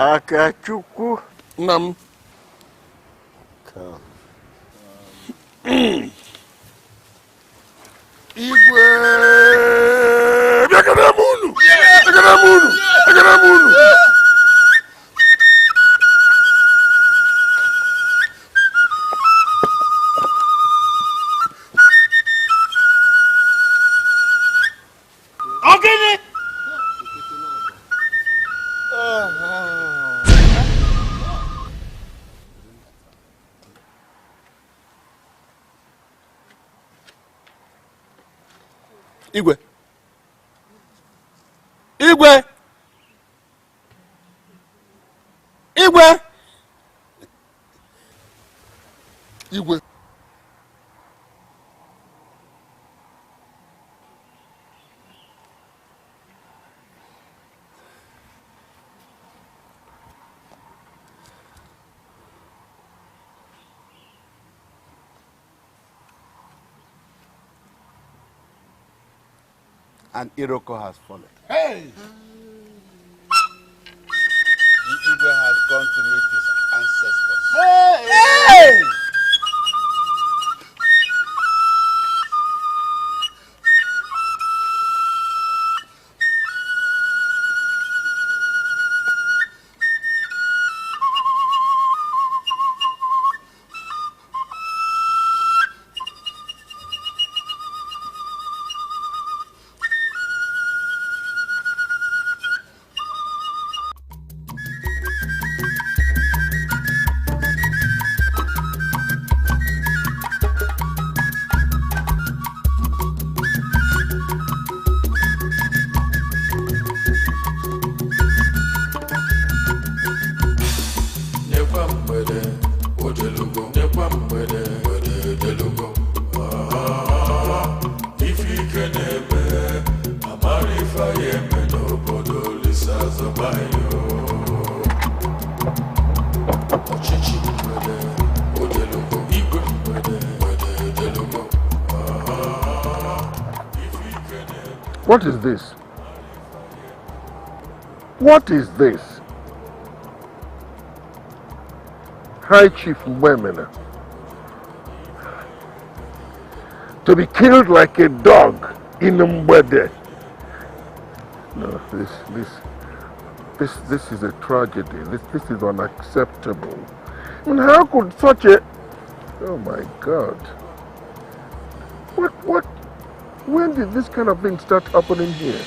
Akachukwu Nam. Igwe Bịakanamunu! Igwe. Igwe. Igwe. Igwe. and Iroko has fallen. Hey! The Igwe has gone to meet his ancestors. Hey! Hey! What is this? What is this? High Chief Mwemena. To be killed like a dog in Mbwede. No, this is a tragedy. This is unacceptable. I mean, how could such a... Oh my God. What? When did this kind of thing start happening here?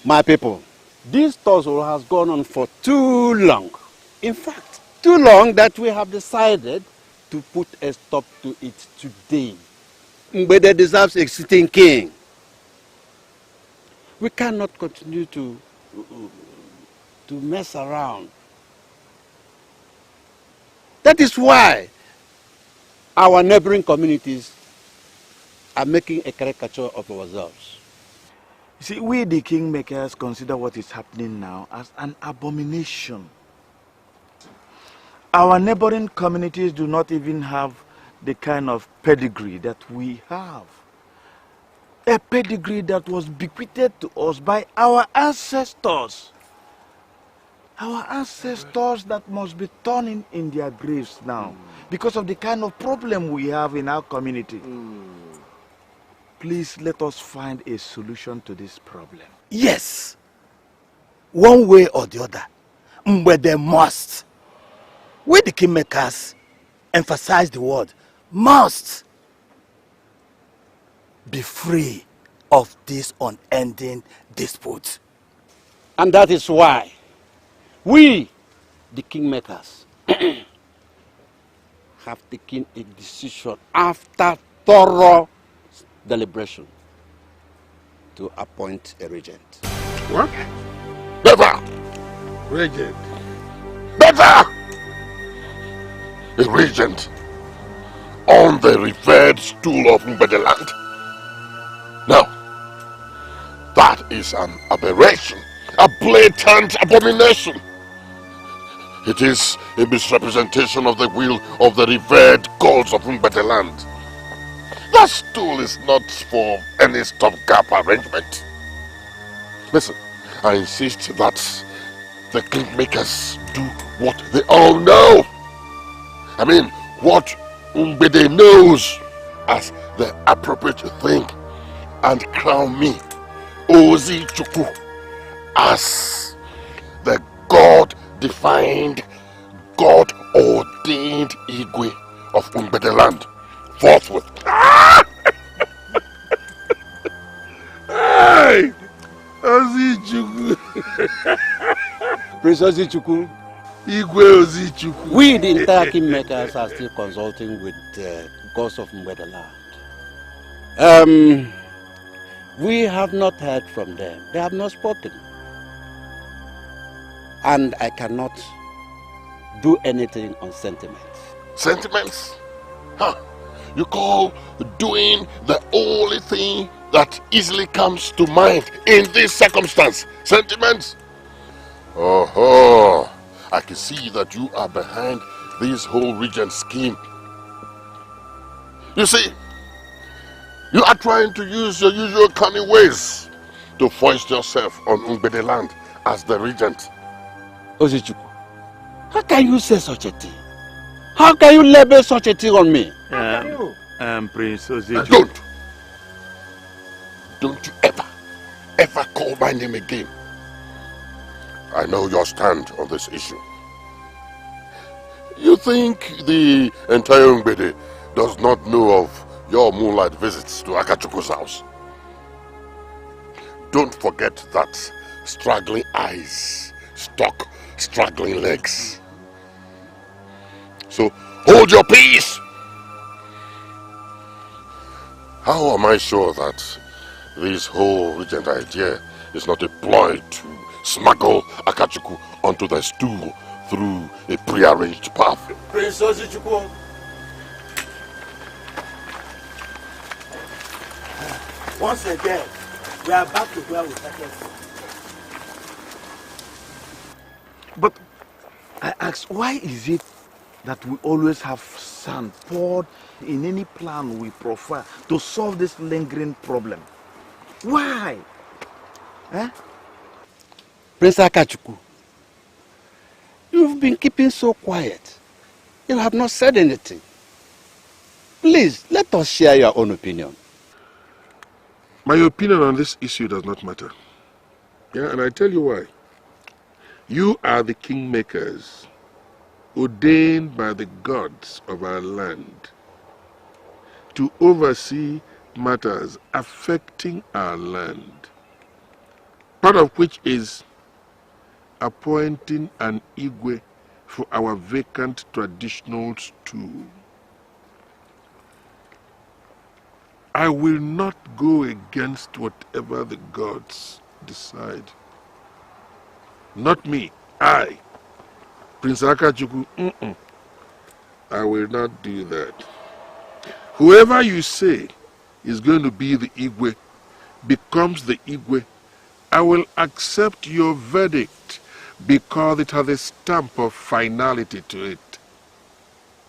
My people, this tussle has gone on for too long. In fact, too long that we have decided to put a stop to it today. Mbede deserves a sitting king. We cannot continue to mess around. That is why our neighboring communities are making a caricature of ourselves. You see, we the Kingmakers consider what is happening now as an abomination. Our neighboring communities do not even have the kind of pedigree that we have. A pedigree that was bequeathed to us by our ancestors. Our ancestors that must be turning in their graves now because of the kind of problem we have in our community. Please let us find a solution to this problem. Yes. One way or the other. But they must. We the Kingmakers emphasize the word must be free of this unending dispute. And that is why we, the Kingmakers, have taken a decision after thorough deliberation to appoint a regent. What? Never! Regent. Never! A regent on the revered stool of Mbedeland. Now, that is an aberration, a blatant abomination. It is a misrepresentation of the will of the revered gods of Mbedeland. That stool is not for any stopgap arrangement. Listen, I insist that the Kingmakers do what they all know. I mean, what Umbede knows as the appropriate thing, and crown me, Ozi Chukwu, as the God-defined, God-ordained Igwe of Umbedeland, forthwith. Hey! Ozi Chukwu. Prince Ozi Chukwu, Igwe Ozi Chukwu. we the entire Kingmakers are still consulting with the gods of Mwedeland. We have not heard from them. They have not spoken. And I cannot do anything on sentiments. Sentiments? Huh? You call doing the only thing that easily comes to mind in this circumstance sentiments? Oh, I can see that you are behind this whole regent scheme. You see, You are trying to use your usual cunning ways to foist yourself on Umbede land as the regent. Ozichukwu, how can you say such a thing? How can you label such a thing on me? Prince Ozichukwu. Don't you ever call my name again. I know your stand on this issue. You think the entire Umbede does not know of your moonlight visits to Akachukwu's house? Don't forget that straggling eyes stalk straggling legs. So hold your peace. How am I sure that this whole regent idea is not a ploy to smuggle Akachukwu onto the stool through a prearranged path? Prince Ozichukwu. Once again, we are back to where we started. But I ask, why is it that we always have sand poured in any plan we prefer to solve this lingering problem? Why? Eh? Prince Akachukwu, you've been keeping so quiet. You have not said anything. Please, let us share your own opinion. My opinion on this issue does not matter. Yeah, and I tell you why. You are the kingmakers, ordained by the gods of our land to oversee matters affecting our land, part of which is appointing an Igwe for our vacant traditional stool. I will not go against whatever the gods decide. Not me. I, Prince Akachukwu, I will not do that. Whoever you say is going to be the Igwe becomes the Igwe. I will accept your verdict because it has a stamp of finality to it.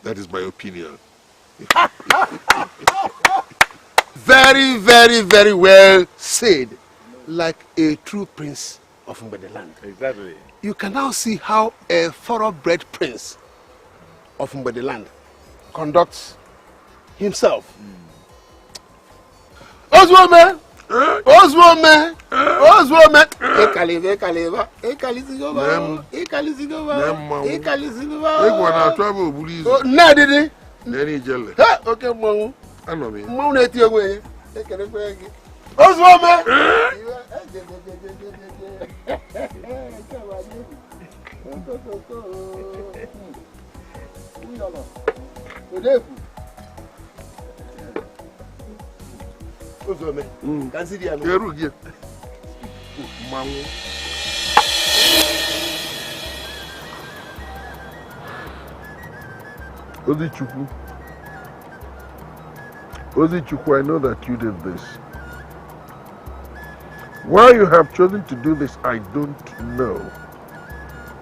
That is my opinion. Very, very, very well said. Like a true prince of Umbede land. Exactly. You can now see how a thoroughbred prince of Umbede land conducts himself. Oswome! Oswome! Oswome! Ekaliva, Ekaliva, Ekalizinova, Ekalizinova, Ekalizinova. Ekwana travel police. Na didi. Neni jelle. Ha, okay, mwangu. Ano mi. Mwangu neti yongwe. Ekaliva. Oswome! Kerugie. Mwangu. Ozichukwu. Ozichukwu, I know that you did this. Why you have chosen to do this, I don't know.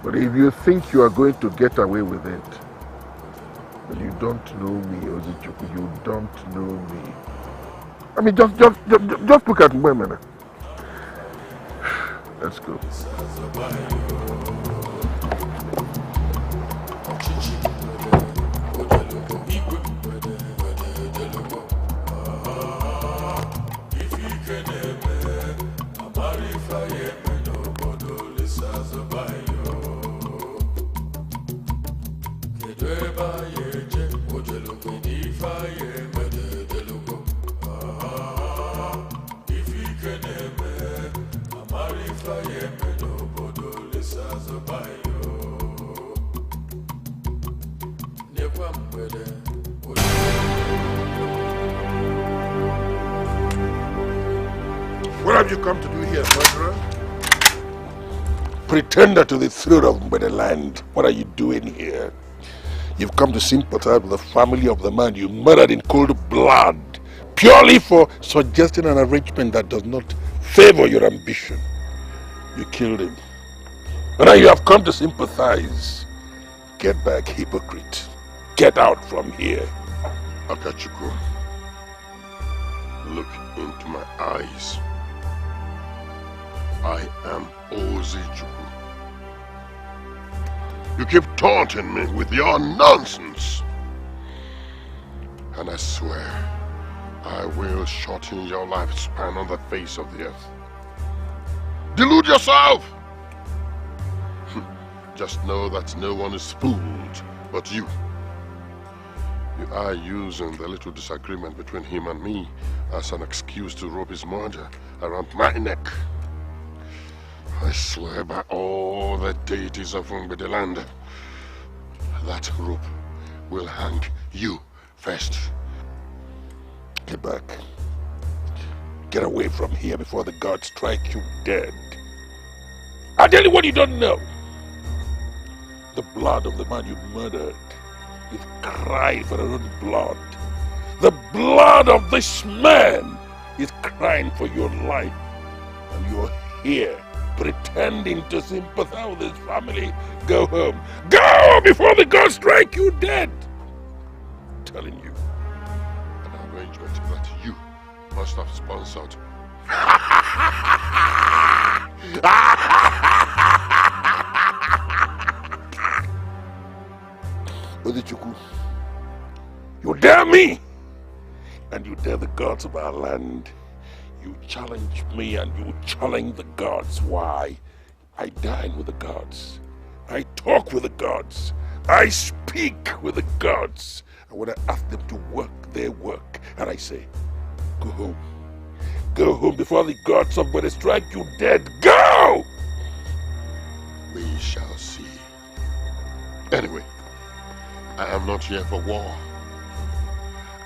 But if you think you are going to get away with it, then you don't know me, Ozichukwu. You don't know me. I mean, just look at women. Let's go. What have you come to do here, murderer? Pretender to the throne of Umbede land, what are you doing here? You've come to sympathize with the family of the man you murdered in cold blood, purely for suggesting an arrangement that does not favor your ambition. You killed him. And now you have come to sympathize. Get back, hypocrite. Get out from here. Akachukwu, Look into my eyes. I am Ozichukwu. You keep taunting me with your nonsense. And I swear, I will shorten your lifespan on the face of the earth. Delude yourself! Just know that no one is fooled but you. You are using the little disagreement between him and me as an excuse to rope his murder around my neck. I swear by all the deities of the land, that rope will hang you first. Get back. Get away from here before the gods strike you dead. I'll tell you what you don't know. The blood of the man you murdered is crying for their own blood. The blood of this man is crying for your life. And you're here pretending to sympathize with his family. Go home. Go before the gods strike you dead. I'm telling you. An arrangement that you must have sponsored. Uzichukwu, you dare me, and you dare the gods of our land. You challenge me and you challenge the gods. Why? I dine with the gods. I talk with the gods. I speak with the gods. And when I ask them to work, they work. And I say, go home. Go home before the gods of somebody strike you dead. Go! We shall see. Anyway, I am not here for war.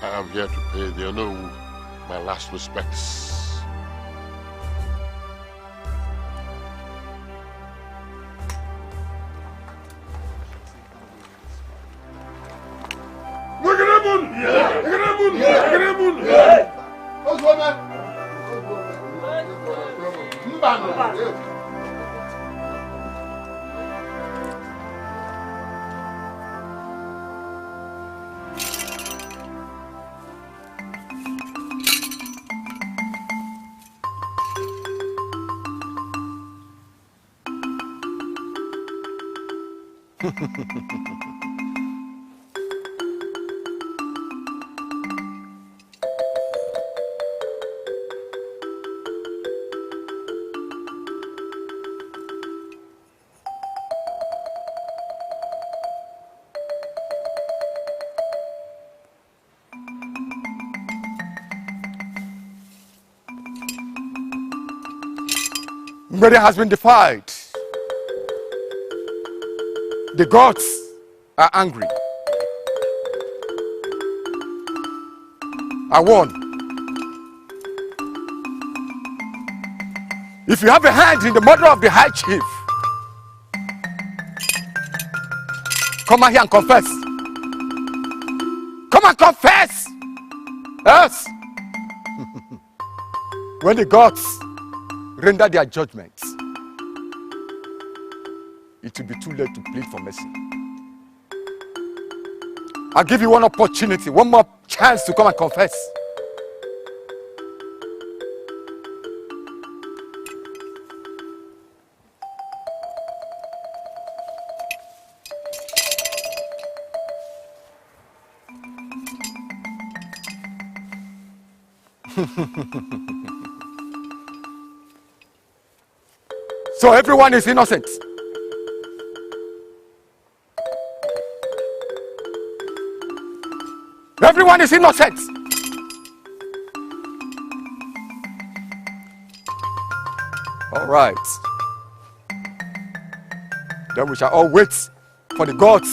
I am here to pay the Onowu my last respects. Murder has been defied. The gods are angry. I warn. If you have a hand in the murder of the High Chief, come out here and confess. Come and confess! Yes! When the gods render their judgments, it will be too late to plead for mercy. I'll give you one opportunity, one more chance to come and confess. So everyone is innocent. Everyone is innocent. All right. Then we shall all wait for the gods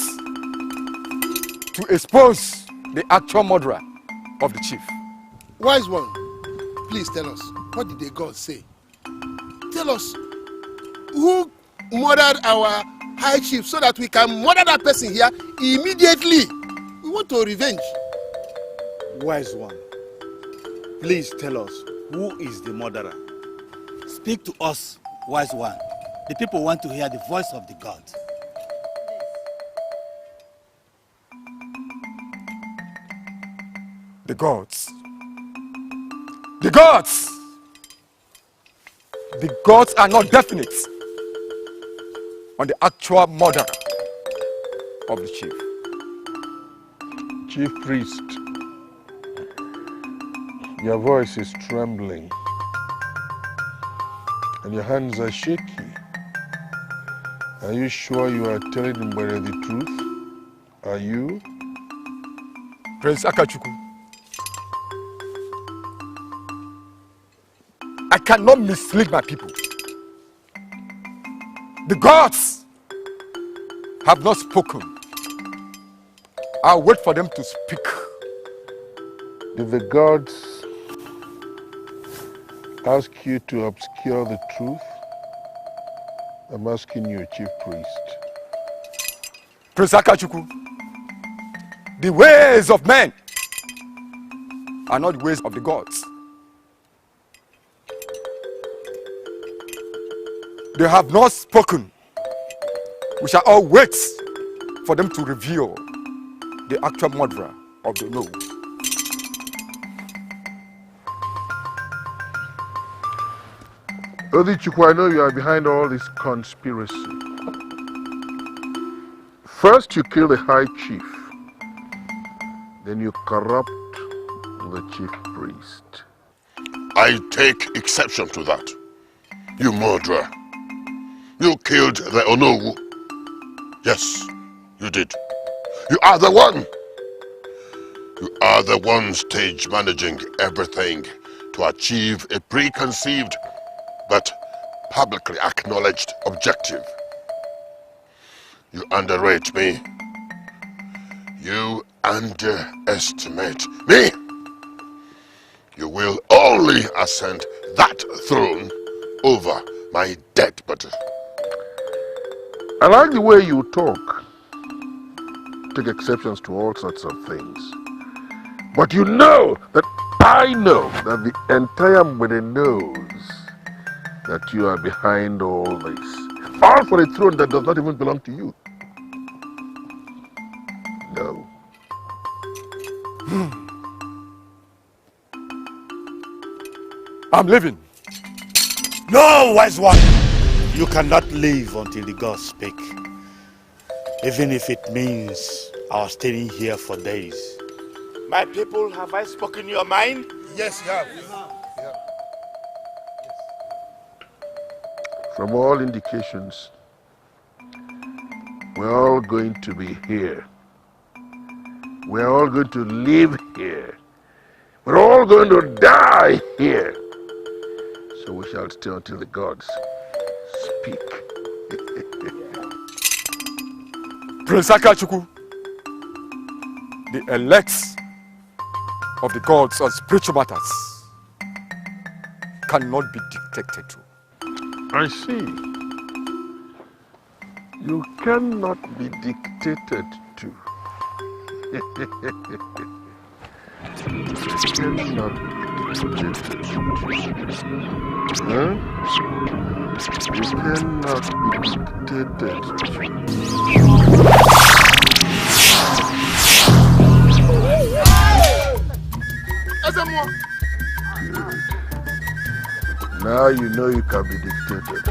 to expose the actual murderer of the chief. Wise one, please tell us, what did the gods say? Tell us, who murdered our high chief so that we can murder that person here immediately? We want to revenge. Wise one, please tell us, who is the murderer? Speak to us, wise one. The people want to hear the voice of the gods. The gods The gods are not definite on the actual murder of the chief. Chief priest, your voice is trembling and your hands are shaky. Are you sure you are telling Mbere the truth? Are you? Prince Akachukwu, I cannot mislead my people. The gods have not spoken. I'll wait for them to speak. Did the gods ask you to obscure the truth? I'm asking you, Chief Priest. Prince Akachukwu, the ways of men are not the ways of the gods. They have not spoken. We shall all wait for them to reveal the actual murderer of the no. Odichukwu, I know you are behind all this conspiracy. First you kill the high chief, then you corrupt the chief priest. I take exception to that. You murderer. You killed the Onowu. Yes, you did. You are the one. You are the one stage managing everything to achieve a preconceived but publicly acknowledged objective. You underrate me. You underestimate me. You will only ascend that throne over my dead body. I like the way you talk. Take exceptions to all sorts of things. But you know that I know that the entire Mbede knows that you are behind all this. All for a throne that does not even belong to you. No. I'm leaving. No, wise one. You cannot leave until the gods speak. Even if it means our staying here for days. My people, have I spoken your mind? Yes, you have. From all indications, we're all going to be here. We're all going to live here. We're all going to die here. So we shall stay until the gods speak. Prince Akachukwu, the elects of the gods on spiritual matters cannot be dictated to. I see. You cannot be dictated to. You cannot be dictated to. Huh? You cannot be dictated to. Good. Now you know you can be dictated.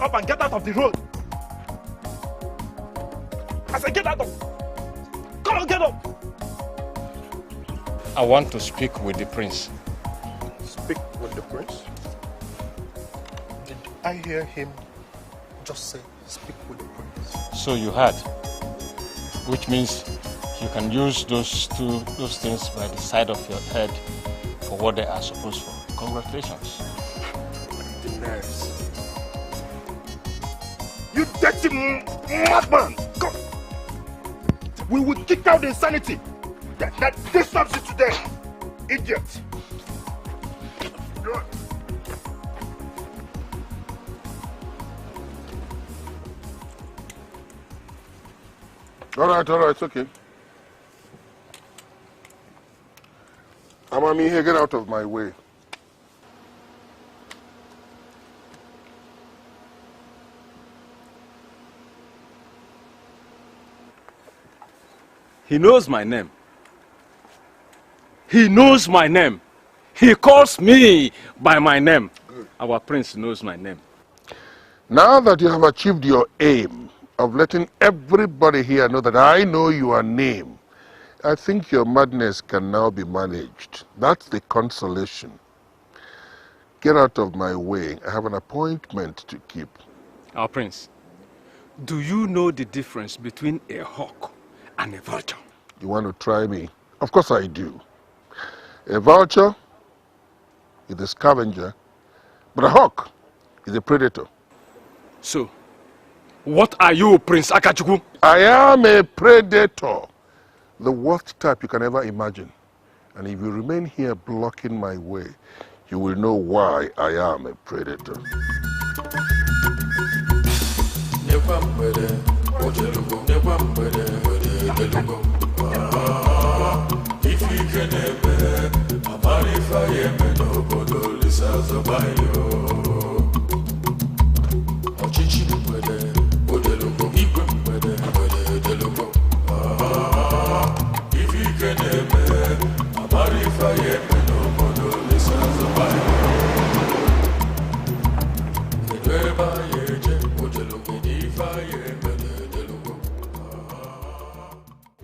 up and get out of the road. I said, get out of. Come on, get up. I want to speak with the prince. Speak with the prince? Did I hear him just say, speak with the prince? So you heard. Which means you can use those things by the side of your head for what they are supposed for. Congratulations. The nerves. You dirty madman! Come! We will kick out the insanity that disturbs you today, idiot! All right, it's okay. Amami, here, get out of my way. He knows my name. He knows my name. He calls me by my name. Good. Our prince knows my name. Now that you have achieved your aim of letting everybody here know that I know your name, I think your madness can now be managed. That's the consolation. Get out of my way. I have an appointment to keep. Our prince, do you know the difference between a hawk and a vulture? You want to try me? Of course I do. A vulture is a scavenger, but a hawk is a predator. So, what are you, Prince Akachukwu? I am a predator. The worst type you can ever imagine. And if you remain here blocking my way, you will know why I am a predator.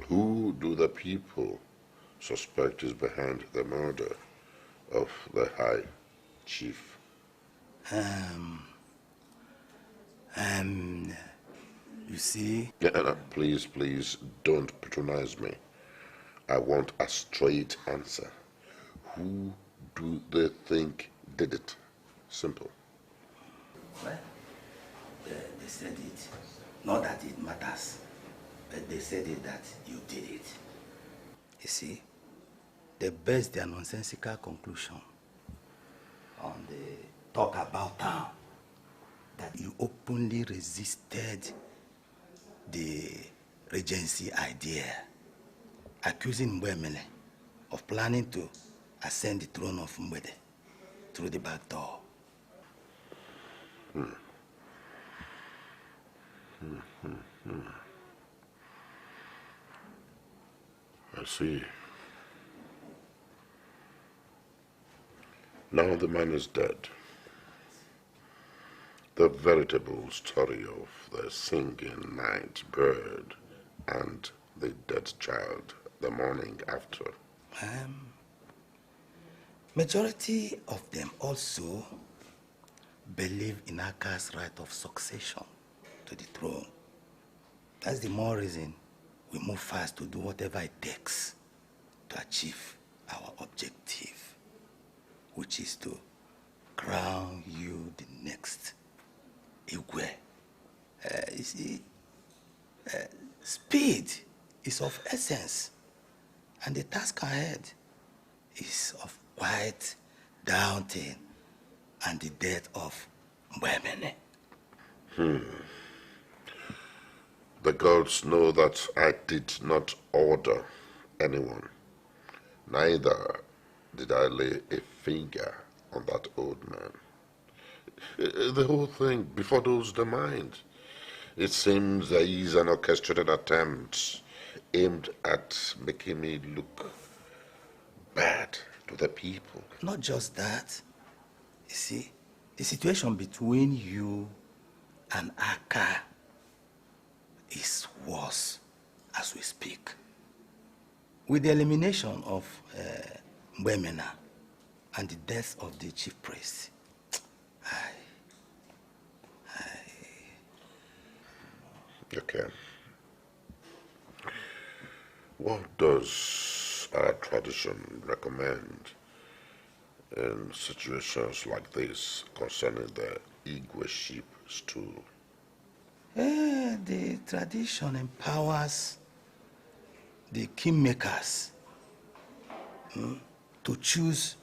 Who do the people suspect is behind the murder of the High Chief? You see? Please don't patronize me. I want a straight answer. Who do they think did it? Simple. Well, they said it. Not that it matters, but they said it that you did it. You see, they based their nonsensical conclusion on the talk about town, that you openly resisted the regency idea, accusing Mbemele of planning to ascend the throne of Mbede through the back door. I see. Now the man is dead. The veritable story of the singing night bird and the dead child the morning after. Majority of them also believe in Aka's right of succession to the throne. That's the more reason we move fast to do whatever it takes to achieve our objective, which is to crown you the next Igwe. You see, speed is of essence, and the task ahead is of quiet, daunting, and the death of Mbemene. The gods know that I did not order anyone. Neither did I lay a finger on that old man. The whole thing befuddles the mind. It seems there is an orchestrated attempt aimed at making me look bad to the people. Not just that. You see, the situation between you And Aka is worse as we speak. With the elimination of Mbemena and the death of the chief priest, Okay. What does our tradition recommend in situations like this concerning the Igwe sheep stool? The tradition empowers the kingmakers to choose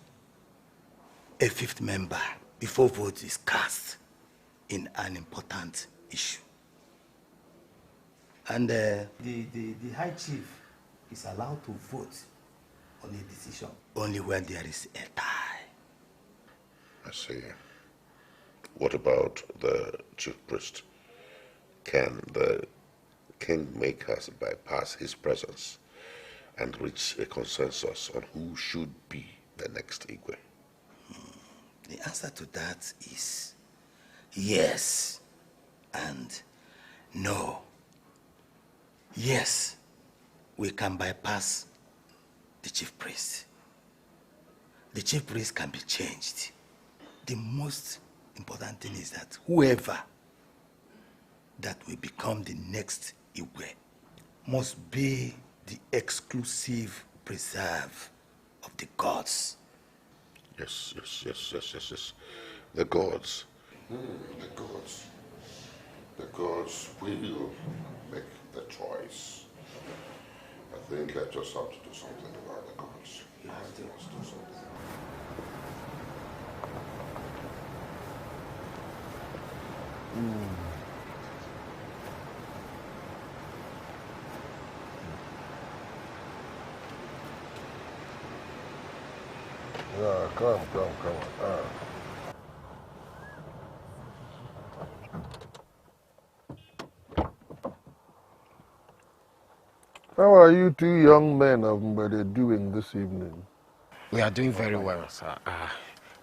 a fifth member before vote is cast in an important issue. And the High Chief is allowed to vote on a decision only when there is a tie. I see. What about the chief priest? Can the kingmakers bypass his presence and reach a consensus on who should be the next Igwe? The answer to that is yes and no. Yes, we can bypass the chief priest. The chief priest can be changed. The most important thing is that whoever that will become the next Igwe must be the exclusive preserve of the gods. Yes. The gods. The gods will make the choice. I think I just have to do something about the gods. You have to do something. Yeah, come. How are you two young men of Mbede doing this evening? We are doing very well, sir.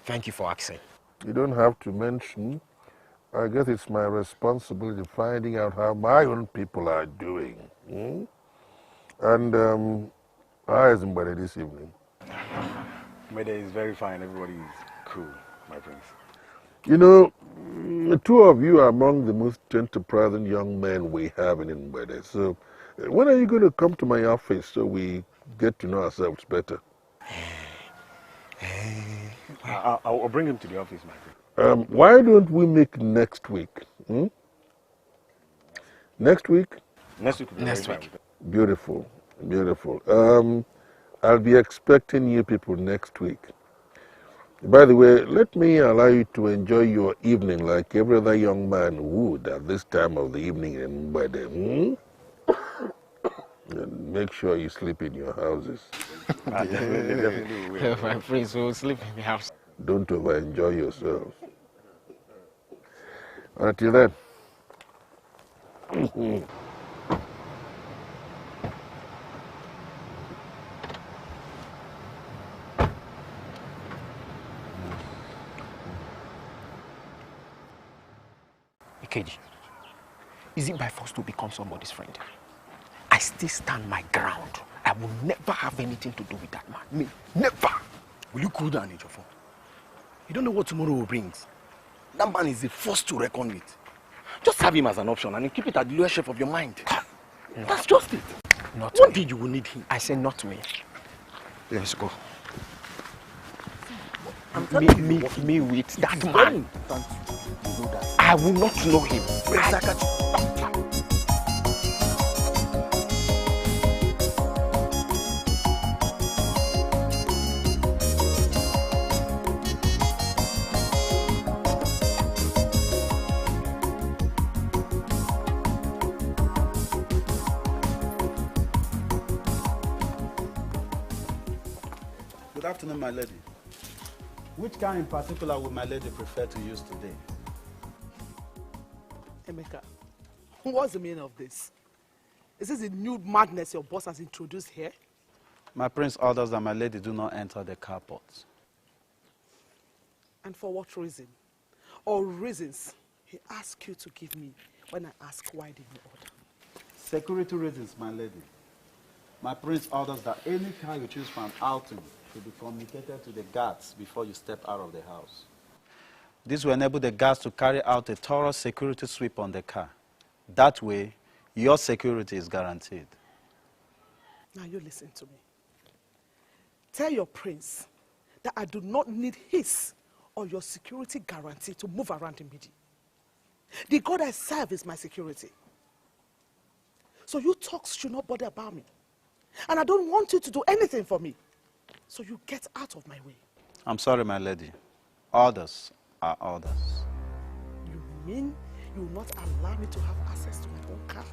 Thank you for asking. You don't have to mention. I guess it's my responsibility finding out how my own people are doing. And how is Mbede this evening? Mbede is very fine. Everybody is cool, my prince. You know, the two of you are among the most enterprising young men we have in Mbede. So when are you going to come to my office so we get to know ourselves better? I'll bring him to the office, my prince. Why don't we make next week? Next week? Next week. Next week. Beautiful. I'll be expecting you people next week. By the way, let me allow you to enjoy your evening like every other young man would at this time of the evening in Mbede. And make sure you sleep in your houses. Definitely will. My prince will sleep in the house. Don't over-enjoy yourselves. Until then. Ikeji, is it by force to become somebody's friend? I still stand my ground. I will never have anything to do with that man. Me, never. Will you cool down, Ejofo? You don't know what tomorrow will bring. That man is a force to reckon with. Just have him as an option and keep it at the lower shelf of your mind. No. That's just it. Not One me. day you will need him. I say not me. Let's go. Me with that man. You know that. I will not know him. Good afternoon, my lady. Which car in particular would my lady prefer to use today? Emeka, what's the meaning of this? Is this a new madness your boss has introduced here? My prince orders that my lady do not enter the carport. And for what reason? Or reasons he asked you to give me when I ask why did you order? Security reasons, my lady. My prince orders that any car you choose for an outing should be communicated to the guards before you step out of the house. This will enable the guards to carry out a thorough security sweep on the car. That way, your security is guaranteed. Now you listen to me. Tell your prince that I do not need his or your security guarantee to move around in Bidi. The God I serve is my security. So you talks should not bother about me. And I don't want you to do anything for me. So you get out of my way. I'm sorry, my lady. Orders are orders. You mean you will not allow me to have access to my own car?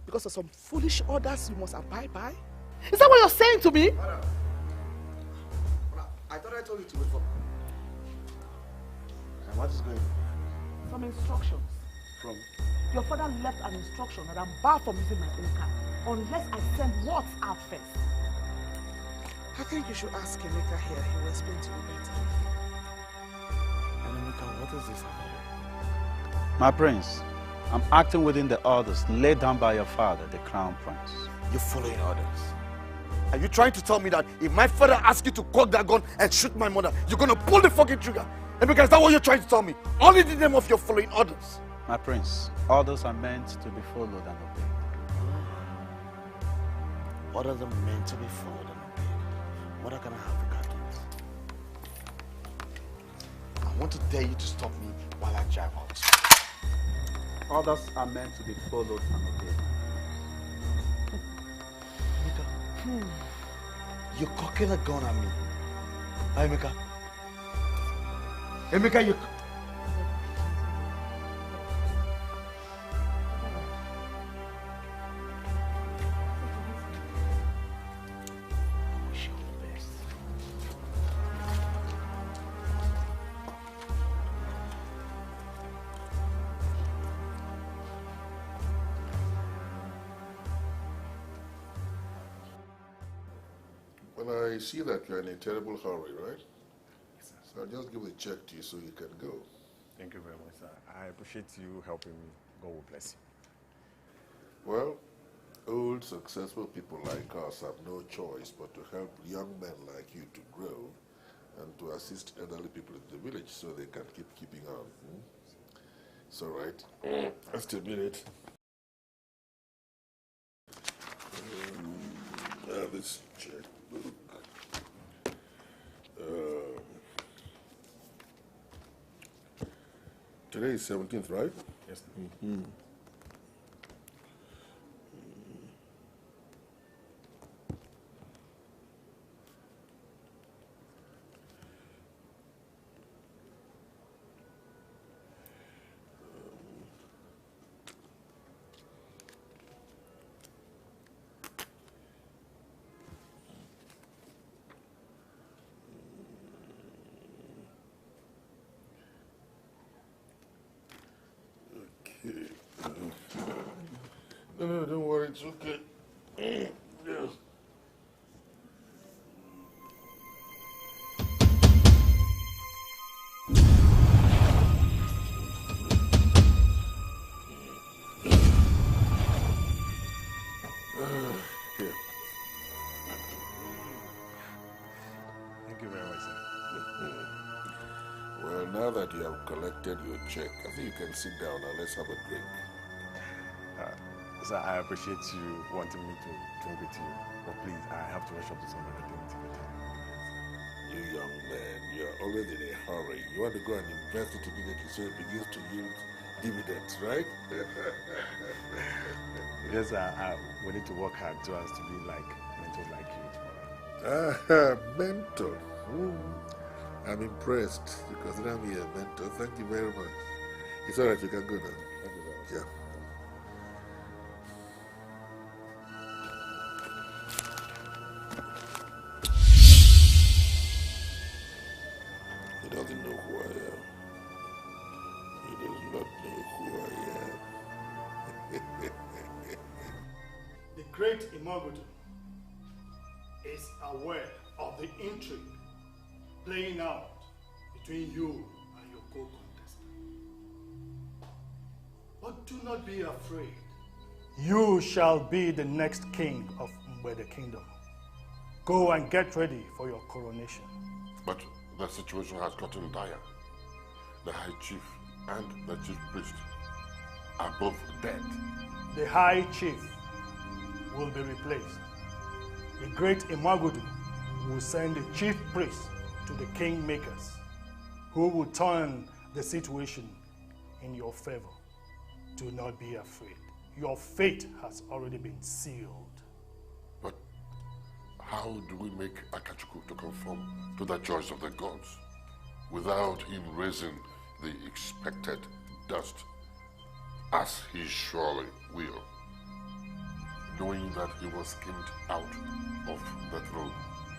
Because of some foolish orders you must abide by? Is that what you're saying to me? I thought I told you to wait for me. And what is going on? Some instructions. From? Your father left an instruction that I'm barred from using my own car unless I send words out first. I think you should ask Kingmaker here. He will explain to you later. And Emeka, what is this about? My prince, I'm acting within the orders laid down by your father, the crown prince. You're following orders. Are you trying to tell me that if my father asks you to cock that gun and shoot my mother, you're gonna pull the fucking trigger? Emeka, is that what you're trying to tell me? Only in the name of your following orders. My prince, orders are meant to be followed and obeyed. Orders are meant to be followed and obeyed. What can I have regard to it? I want to dare you to stop me while I drive out. Orders are meant to be followed and obeyed. Emeka, you're cocking a gun at me. Emeka. Emeka, you... Well, I see that you're in a terrible hurry, right? Yes, sir. So I'll just give the check to you so you can go. Thank you very much, sir. I appreciate you helping me. God will bless you. Well, old, successful people like us have no choice but to help young men like you to grow and to assist elderly people in the village so they can keeping on. It's all right. Just a minute. This checkbook. Today is 17th, right? Yes, sir. Mm-hmm. No, don't worry, it's okay. Yeah. Here. Thank you very much, sir. Well, now that you have collected your check, I think you can sit down and let's have a drink. Sir, I appreciate you wanting me to drink with you, but please, I have to rush up to some other things. You young man, you are always in a hurry. You want to go and invest it immediately so it begins to yield dividends, right? Yes, sir. We need to work hard so as to be like mentors like you. Mentor. I'm impressed. You consider me a mentor. Thank you very much. It's all right, you can go now. Thank you very much. Yeah. He doesn't know who I am. He does not know who I am. The great Imogudu is aware of the intrigue playing out between you and your co-contestant. But do not be afraid. You shall be the next king of the kingdom. Go and get ready for your coronation. But the situation has gotten dire. The high chief and the chief priest are both dead. The high chief will be replaced. The great Imagudu will send the chief priest to the Kingmakers, who will turn the situation in your favor. Do not be afraid. Your fate has already been sealed. But how do we make Akachukwu to conform to the choice of the gods without him raising the expected dust, as he surely will, knowing that he was skimmed out of the throne?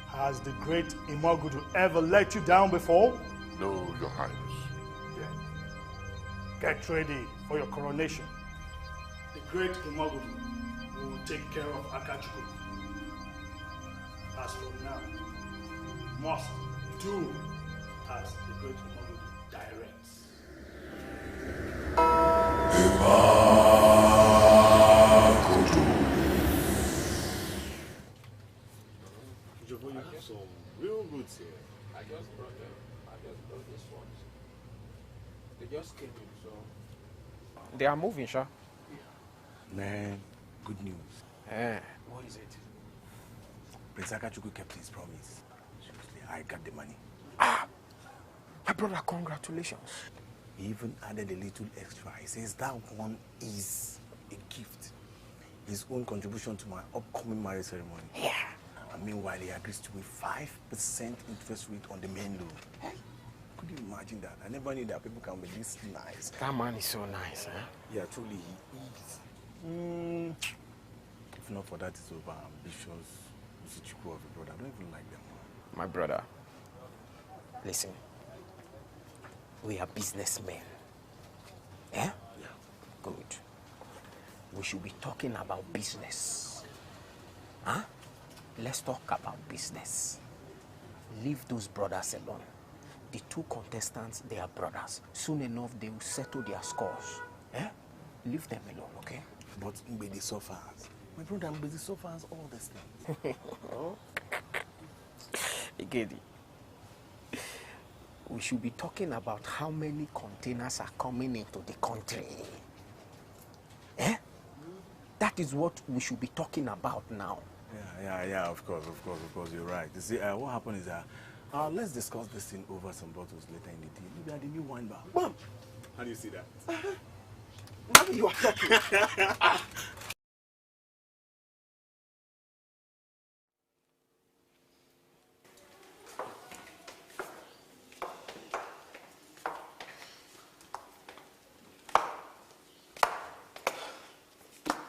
Has the great Imagudu ever let you down before? No, Your Highness. Then, get ready for your coronation. The great Imagudu will take care of Akachukwu. As from now, you must do as the great Imagudu directs. Jovo, you have some real roots here. I just brought this one. They just came in, so... They are moving, sure. Man, good news. What is it? Prince Akachukwu kept his promise. Seriously, I got the money. My brother, congratulations. He even added a little extra. He says that one is a gift. His own contribution to my upcoming marriage ceremony. Yeah. And meanwhile, he agrees to a 5% interest rate on the main loan. Could you imagine that? I never knew that people can be this nice. That man is so nice, huh? Yeah, truly he is. If not for that, it's over ambitious Usifo of a brother. I don't even like them. My brother, listen. We are businessmen. Eh? Yeah. Good. We should be talking about business. Huh? Let's talk about business. Leave those brothers alone. The two contestants, they are brothers. Soon enough, they will settle their scores. Eh? Leave them alone, okay? But Mbedi suffers. My brother Mbedi suffers all this thing. Igedi, we should be talking about how many containers are coming into the country. Eh? That is what we should be talking about now. Yeah, of course, you're right. You see, what happened is that let's discuss this thing over some bottles later in the tea. Maybe at the new wine bar. Bam! How do you see that? Now you are talking.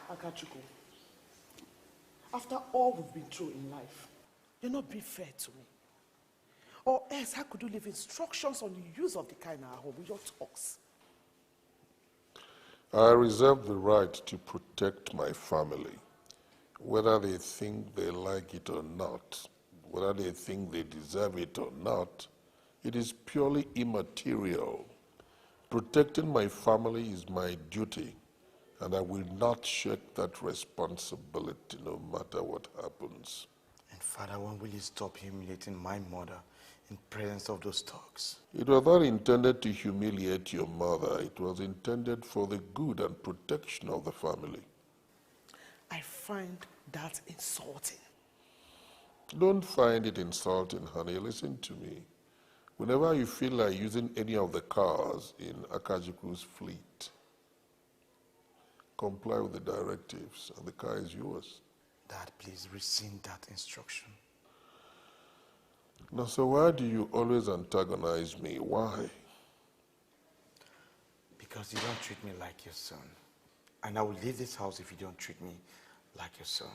Akachukwu, after all we've been through in life, you're not being fair to me. Or else, how could you leave instructions on the use of the car in our home with your talks? I reserve the right to protect my family, whether they think they like it or not, whether they think they deserve it or not. It is purely immaterial. Protecting my family is my duty, and I will not shirk that responsibility no matter what happens. And Father, when will you stop humiliating my mother in presence of those thugs? It was not intended to humiliate your mother. It was intended for the good and protection of the family. I find that insulting. Don't find it insulting, honey. Listen to me. Whenever you feel like using any of the cars in Akajukwu's fleet, comply with the directives and the car is yours. Dad, please rescind that instruction. Now, so why do you always antagonize me? Why? Because you don't treat me like your son. And I will leave this house if you don't treat me like your son.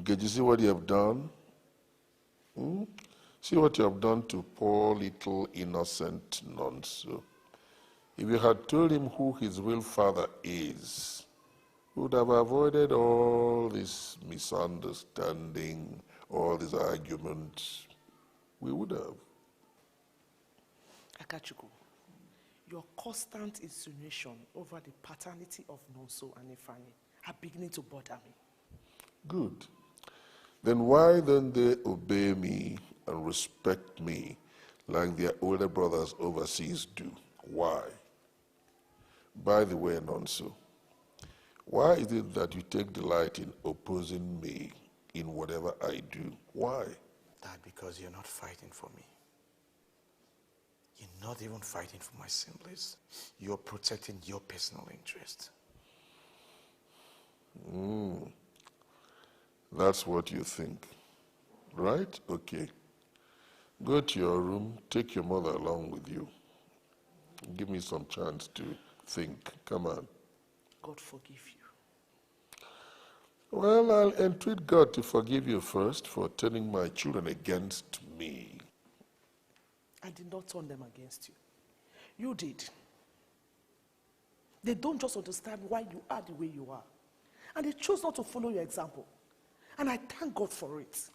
Did you see what you have done? See what you have done to poor little innocent Nonso. If you had told him who his real father is, he would have avoided all this misunderstanding, all these arguments. We would have. Akachukwu, Your constant insinuation over the paternity of Nonso and Ifani are beginning to bother me. Good. Then why don't they obey me and respect me like their older brothers overseas do? Why? By the way, Nonso, why is it that you take delight in opposing me in whatever I do? Why? Dad, because you're not fighting for me. You're not even fighting for my siblings. You're protecting your personal interest. That's what you think, right? Okay. Go to your room, take your mother along with you. Give me some chance to think. Come on. God forgive you. Well, I'll entreat God to forgive you first for turning my children against me. I did not turn them against you. You did. They don't just understand why you are the way you are. And they chose not to follow your example. And I thank God for it.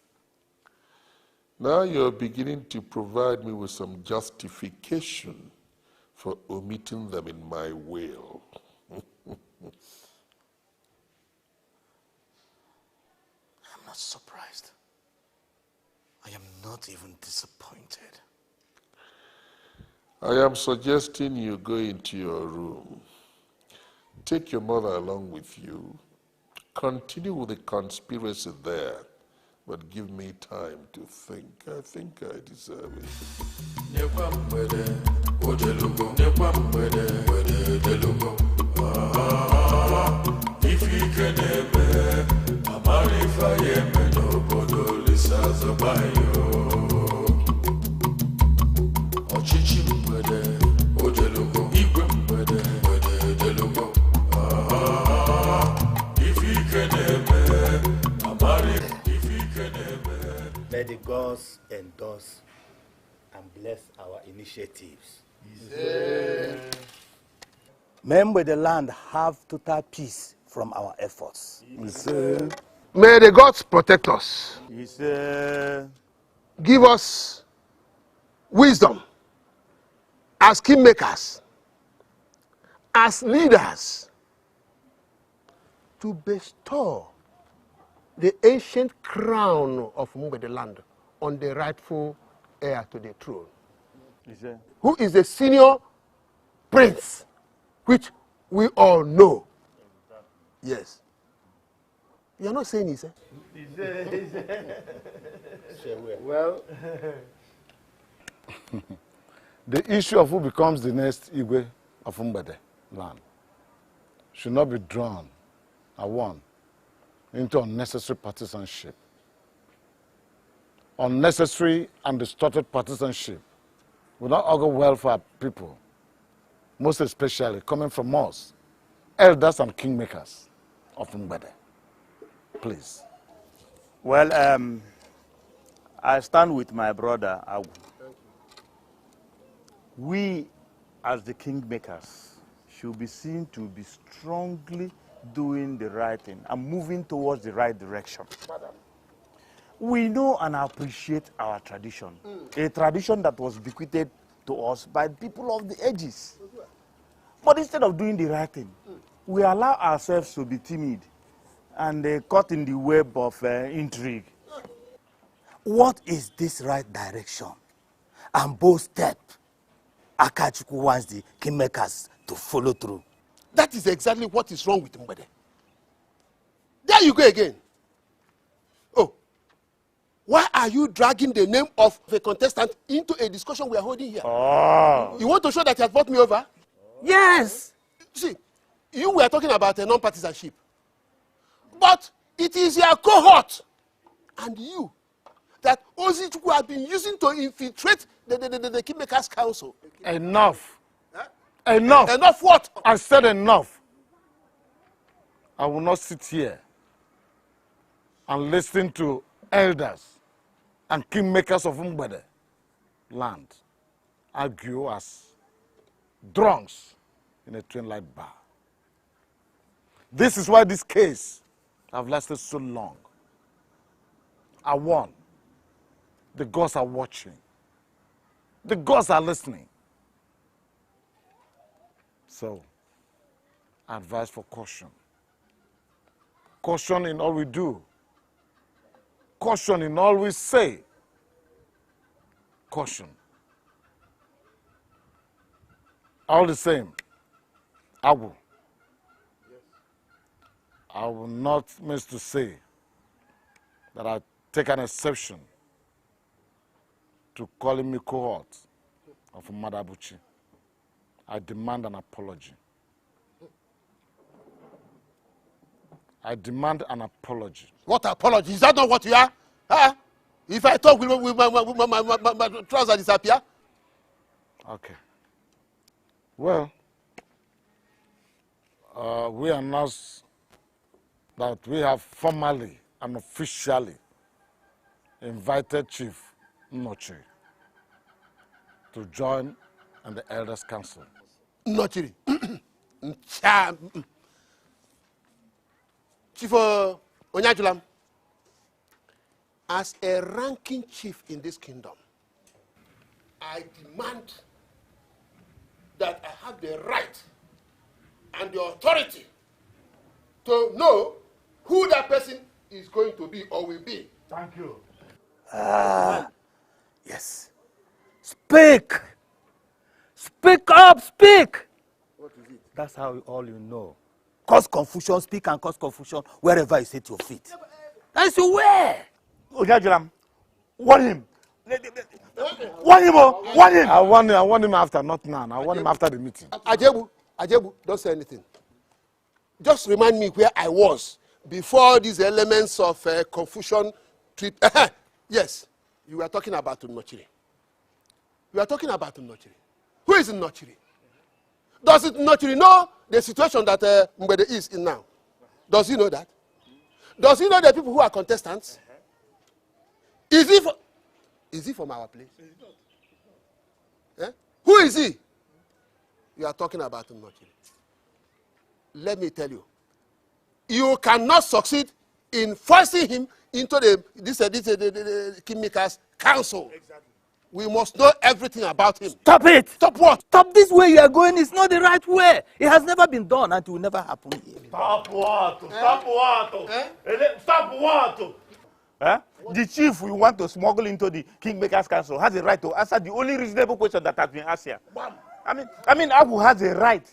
Now you're beginning to provide me with some justification for omitting them in my will. I'm not surprised. I am not even disappointed. I am suggesting you go into your room. Take your mother along with you. Continue with the conspiracy there, but give me time to think. I think I deserve it. May the gods endorse and bless our initiatives. May the land have total peace from our efforts. May the gods protect us. Give us wisdom as kingmakers, as leaders, to bestow the ancient crown of Mbede land on the rightful heir to the throne, who is the senior prince, which we all know. Yes. You're not saying it, eh? Well, the issue of who becomes the next Igwe of Mbede land should not be drawn, into unnecessary partisanship. Unnecessary and distorted partisanship will not augur well for our people, most especially coming from us, elders and kingmakers of Mbede. Please. Well, I stand with my brother, Agu. We, as the kingmakers, should be seen to be strongly doing the right thing and moving towards the right direction. We know and appreciate our tradition, a tradition that was bequeathed to us by people of the ages. But instead of doing the right thing, we allow ourselves to be timid and caught in the web of intrigue. What is this right direction and bold step Akachukwu wants the kingmakers to follow through? That is exactly what is wrong with Mbede. There you go again. Oh, why are you dragging the name of a contestant into a discussion we are holding here? Oh. You want to show that you have brought me over? Yes. See, you were talking about a non-partisanship. But it is your cohort and you that Ozichukwu have been using to infiltrate the Kingmakers Council. Enough. Huh? Enough. Enough what? I said enough. I will not sit here and listen to elders and kingmakers of Mbede land argue as drunks in a train light bar. This is why this case have lasted so long. I won. The gods are watching. The gods are listening. So, advice for caution. Caution in all we do. Caution in all we say. Caution. All the same, I will not miss to say that I take an exception to calling me cohort of Madabuchi. I demand an apology. I demand an apology. What apology? Is that not what you are? Huh? If I talk, will my trousers disappear? Okay. Well, we announced that we have formally and officially invited Chief Nnochiri to join in the Elders' Council. Nnochiri. Chief Onyajulam, as a ranking chief in this kingdom, I demand that I have the right and the authority to know who that person is going to be or will be. Thank you. Yes. Speak! Speak up, speak! What is it? That's how all you know. Cause confusion, speak and cause confusion wherever you set your feet. That's your way. Ojajulam, warn him. Warn him, warn him. I want him after, not now. I want him after the meeting. Ajebu, don't say anything. Just remind me where I was before these elements of confusion trip. Yes, you were talking about Nnochiri. You are talking about Nnochiri. Who is Nnochiri? Does Nnochiri know the situation that Mbede is in now? Does he know that? Does he know the people who are contestants? Is he from our place? Who is he? You are talking about Nnochiri. Let me tell you, you cannot succeed in forcing him into the Kingmakers Council. Exactly. We must know everything about him. Stop it! Stop what? Stop this way you are going. It's not the right way. It has never been done and it will never happen here. Stop what? Stop what? Stop what? The chief we want to smuggle into the Kingmakers Council has a right to answer the only reasonable question that has been asked here. I mean, Abu has a right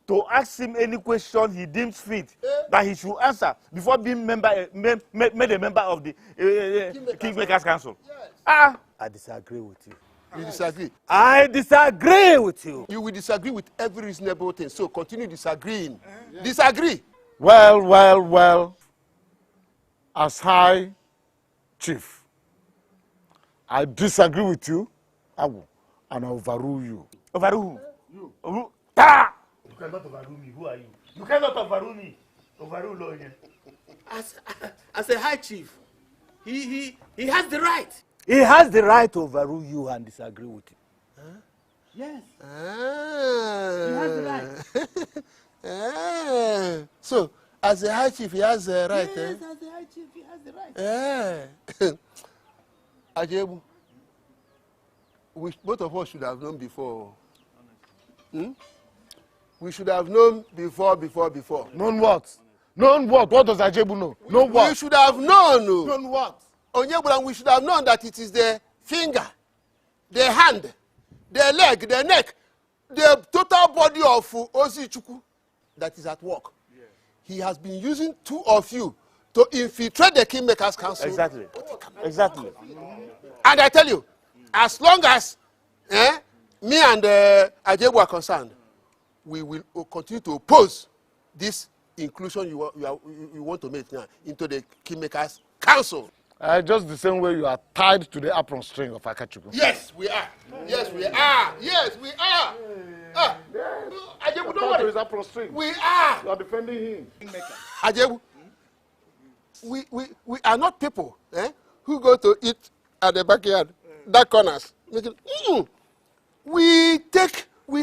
to ask him any question he deems fit that he should answer before being made a member of the Kingmakers Council. Yes. I disagree with you. You disagree? I disagree with you. You will disagree with every reasonable thing, so continue disagreeing. Disagree. Well. As High Chief, I disagree with you, Abu, and I overrule you. Overrule? You. Ta! You cannot overrule me. Who are you? You cannot overrule me. Overrule Lawyer. As a High Chief, he has the right. He has the right to overrule you and disagree with you. Huh? Yes. He has the right. So, as a High Chief, he has the right. Yes, as a High Chief, he has the right. Ajebu, both of us should have known before. We should have known before. Known what? Known what? What does Ajebu know? Know what? We should have known. Known what? Onyebulan, we should have known that it is the finger, the hand, the leg, the neck, the total body of Ozichukwu that is at work. Yeah. He has been using two of you to infiltrate the Kingmakers Council. Exactly. And I tell you, as long as me and Ajebu are concerned, we will continue to oppose this inclusion you want to make now into the Kingmakers Council. Just the same way you are tied to the apron string of Akachukwu. Yes, we are. Yes, we are. Yes, we are. Ajebu, don't worry. His apron string. We are. You are defending him. Ajebu, we are not people who go to eat at the backyard, dark corners. We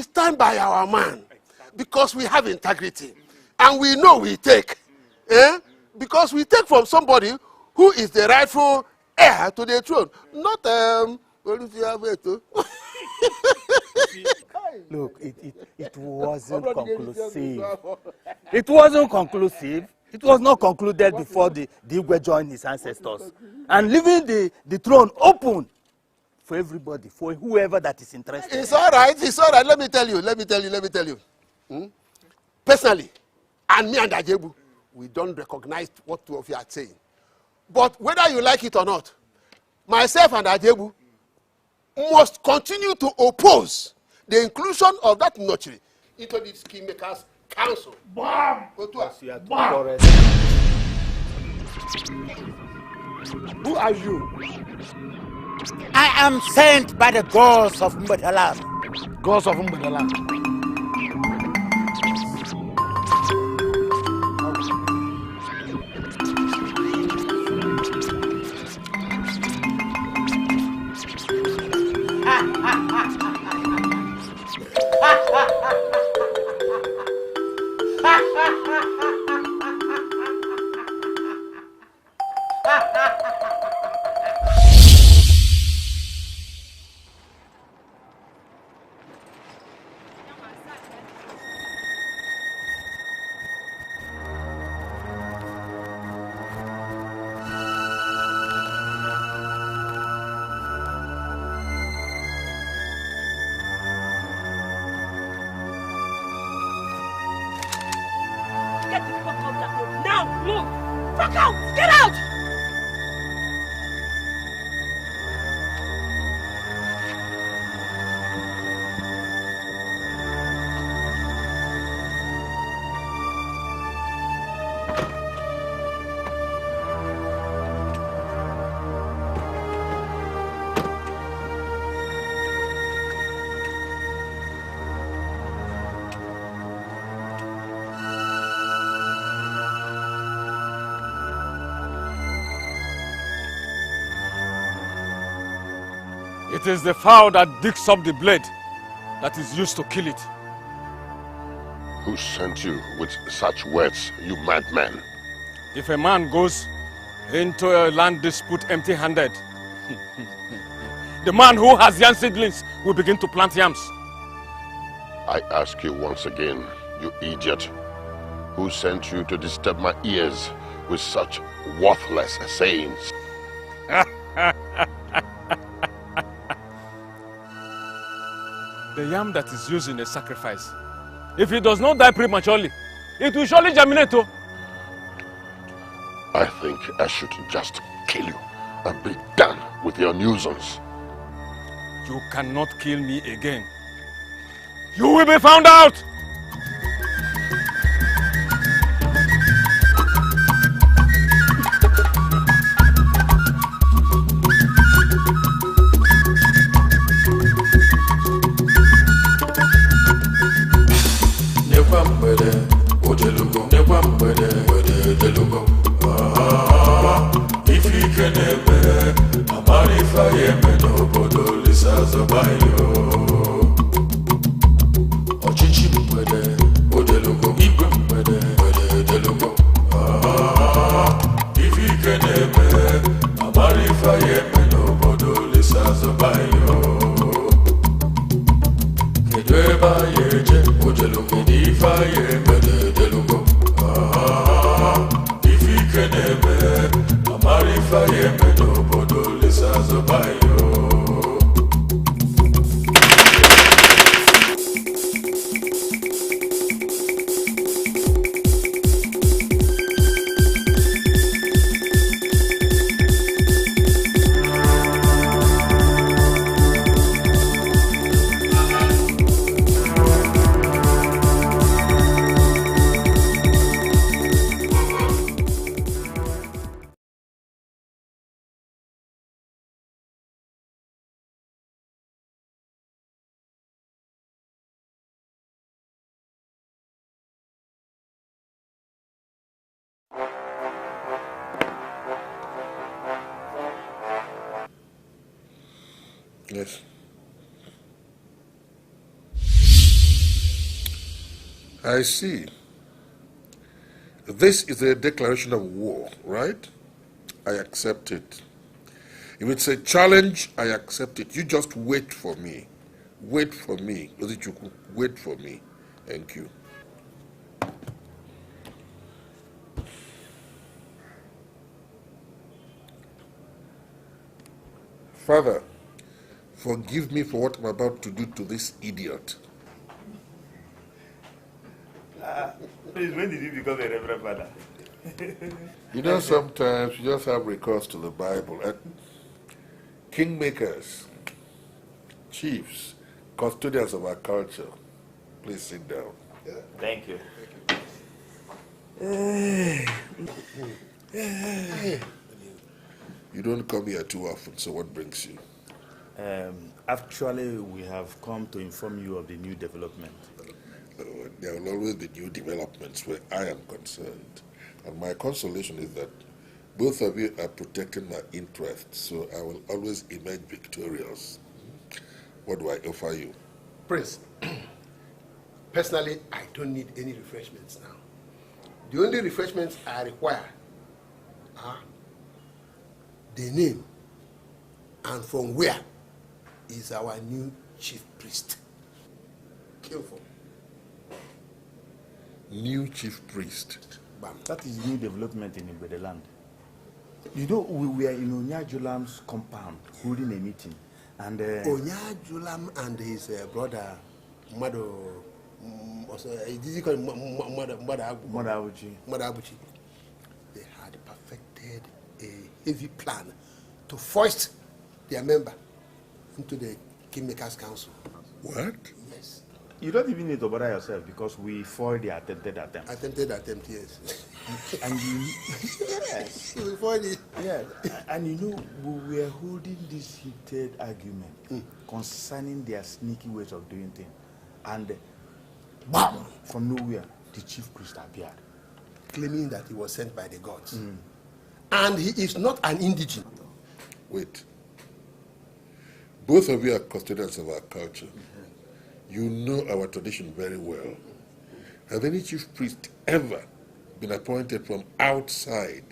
stand by our man because we have integrity. And we know we take. Because we take from somebody who is the rightful heir to the throne. Not Look, it wasn't conclusive. It wasn't conclusive. It was not concluded before the Igwe joined his ancestors. And leaving the throne open for everybody, for whoever that is interested. It's all right. Let me tell you. Personally, and me and Ajebu, we don't recognize what two of you are saying. But whether you like it or not, myself and Ajebu must continue to oppose the inclusion of that notary into this Kingmakers Council. Bam! Bam! Who are you? I am sent by the gods of Mbadaland. Gods of Mbadaland. It is the fowl that digs up the blade that is used to kill it. Who sent you with such words, you madman? If a man goes into a land dispute empty-handed, the man who has yam seedlings will begin to plant yams. I ask you once again, you idiot, who sent you to disturb my ears with such worthless sayings? The yam that is used in a sacrifice, if it does not die prematurely, it will surely germinate. I think I should just kill you and be done with your nuisance. You cannot kill me again. You will be found out! Yes. I see. This is a declaration of war, right? I accept it. If it's a challenge, I accept it. You just wait for me. Wait for me. Uzichuku, wait for me. Thank you. Father, forgive me for what I'm about to do to this idiot. Please, when did you become a Reverend Father? You know, sometimes you just have recourse to the Bible. And kingmakers, chiefs, custodians of our culture, please sit down. Thank you. You don't come here too often, so what brings you? Actually, we have come to inform you of the new development. There will always be new developments where I am concerned. And my consolation is that both of you are protecting my interests, so I will always emerge victorious. What do I offer you? Prince, personally, I don't need any refreshments now. The only refreshments I require are the name and from where is our new chief priest. Careful. New chief priest. Bam. That is new development in Igbede land. You know, we were in Onyajulam's compound holding a meeting. And Onyajulam and his brother, Mado, did you call him Mother Abuchi? They had perfected a heavy plan to foist their member into the Kingmakers Council. What? Yes. you don't even need to bother yourself because we foiled the attempted attempt. Attempted attempt, yes. And you, yes, we foiled it. Yes, and you know we were holding this heated argument concerning their sneaky ways of doing things, and bam, from nowhere, the chief priest appeared, claiming that he was sent by the gods, and he is not an indigenous. Wait. Both of you are custodians of our culture. You know our tradition very well. Have any chief priest ever been appointed from outside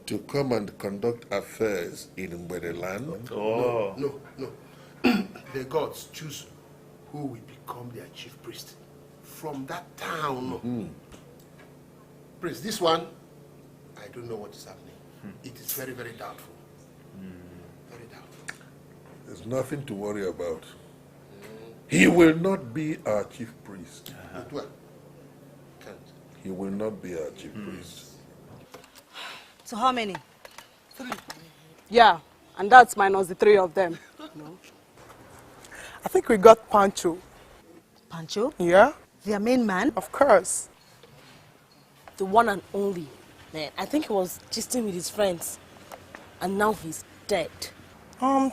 to come and conduct affairs in Mbede land? Oh. No. The gods choose who will become their chief priest from that town. Prince, this one, I don't know what is happening. It is very, very doubtful. Very doubtful. There's nothing to worry about. He will not be our chief priest. He will not be our chief priest. So how many? 3. Yeah, and that's minus the 3 of them. No. I think we got Pancho. Pancho? Yeah? Their main man? Of course. The one and only. Man, I think he was gisting with his friends. And now he's dead.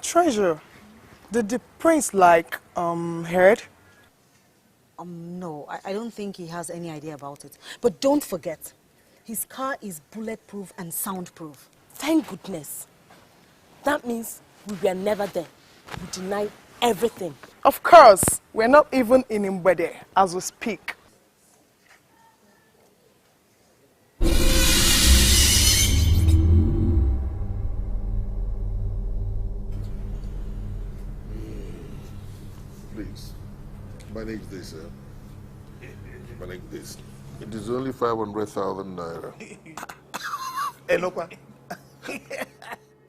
Treasure. Did the prince heard? No, I don't think he has any idea about it. But don't forget, his car is bulletproof and soundproof. Thank goodness. That means we were never there. We denied everything. Of course. We're not even in Mbede as we speak. Please, manage this, manage this. It is only 500,000 naira.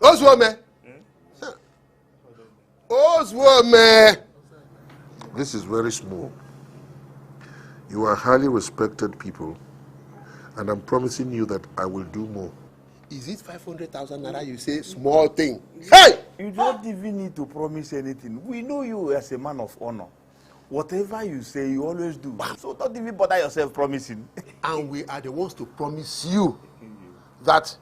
Oswome! Oswome! This is very small. You are highly respected people, and I'm promising you that I will do more. Is it 500,000 naira? You say small thing. Hey! You don't even need to promise anything. We know you as a man of honor. Whatever you say, you always do. So don't even bother yourself promising. And we are the ones to promise you that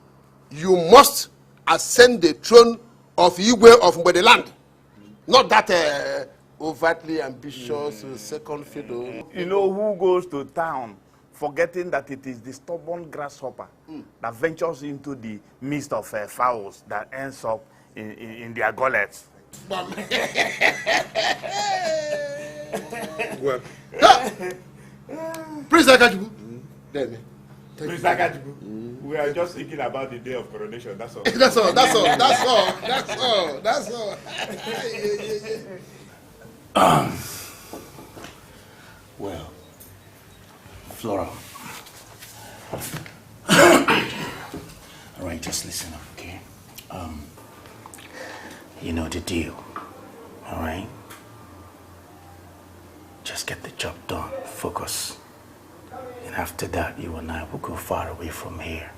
you must ascend the throne of Igwe of Mbede land. Not that overtly ambitious second fiddle. You know who goes to town forgetting that it is the stubborn grasshopper that ventures into the midst of fowls that ends up in their gullets. Well, Prince Akajibu. Prince Akajibu. We are just thinking about the day of coronation, that's all. That's all. Well, Flora. Alright, just listen up, okay? You know the deal, alright? Just get the job done, focus. And after that, you and I will go far away from here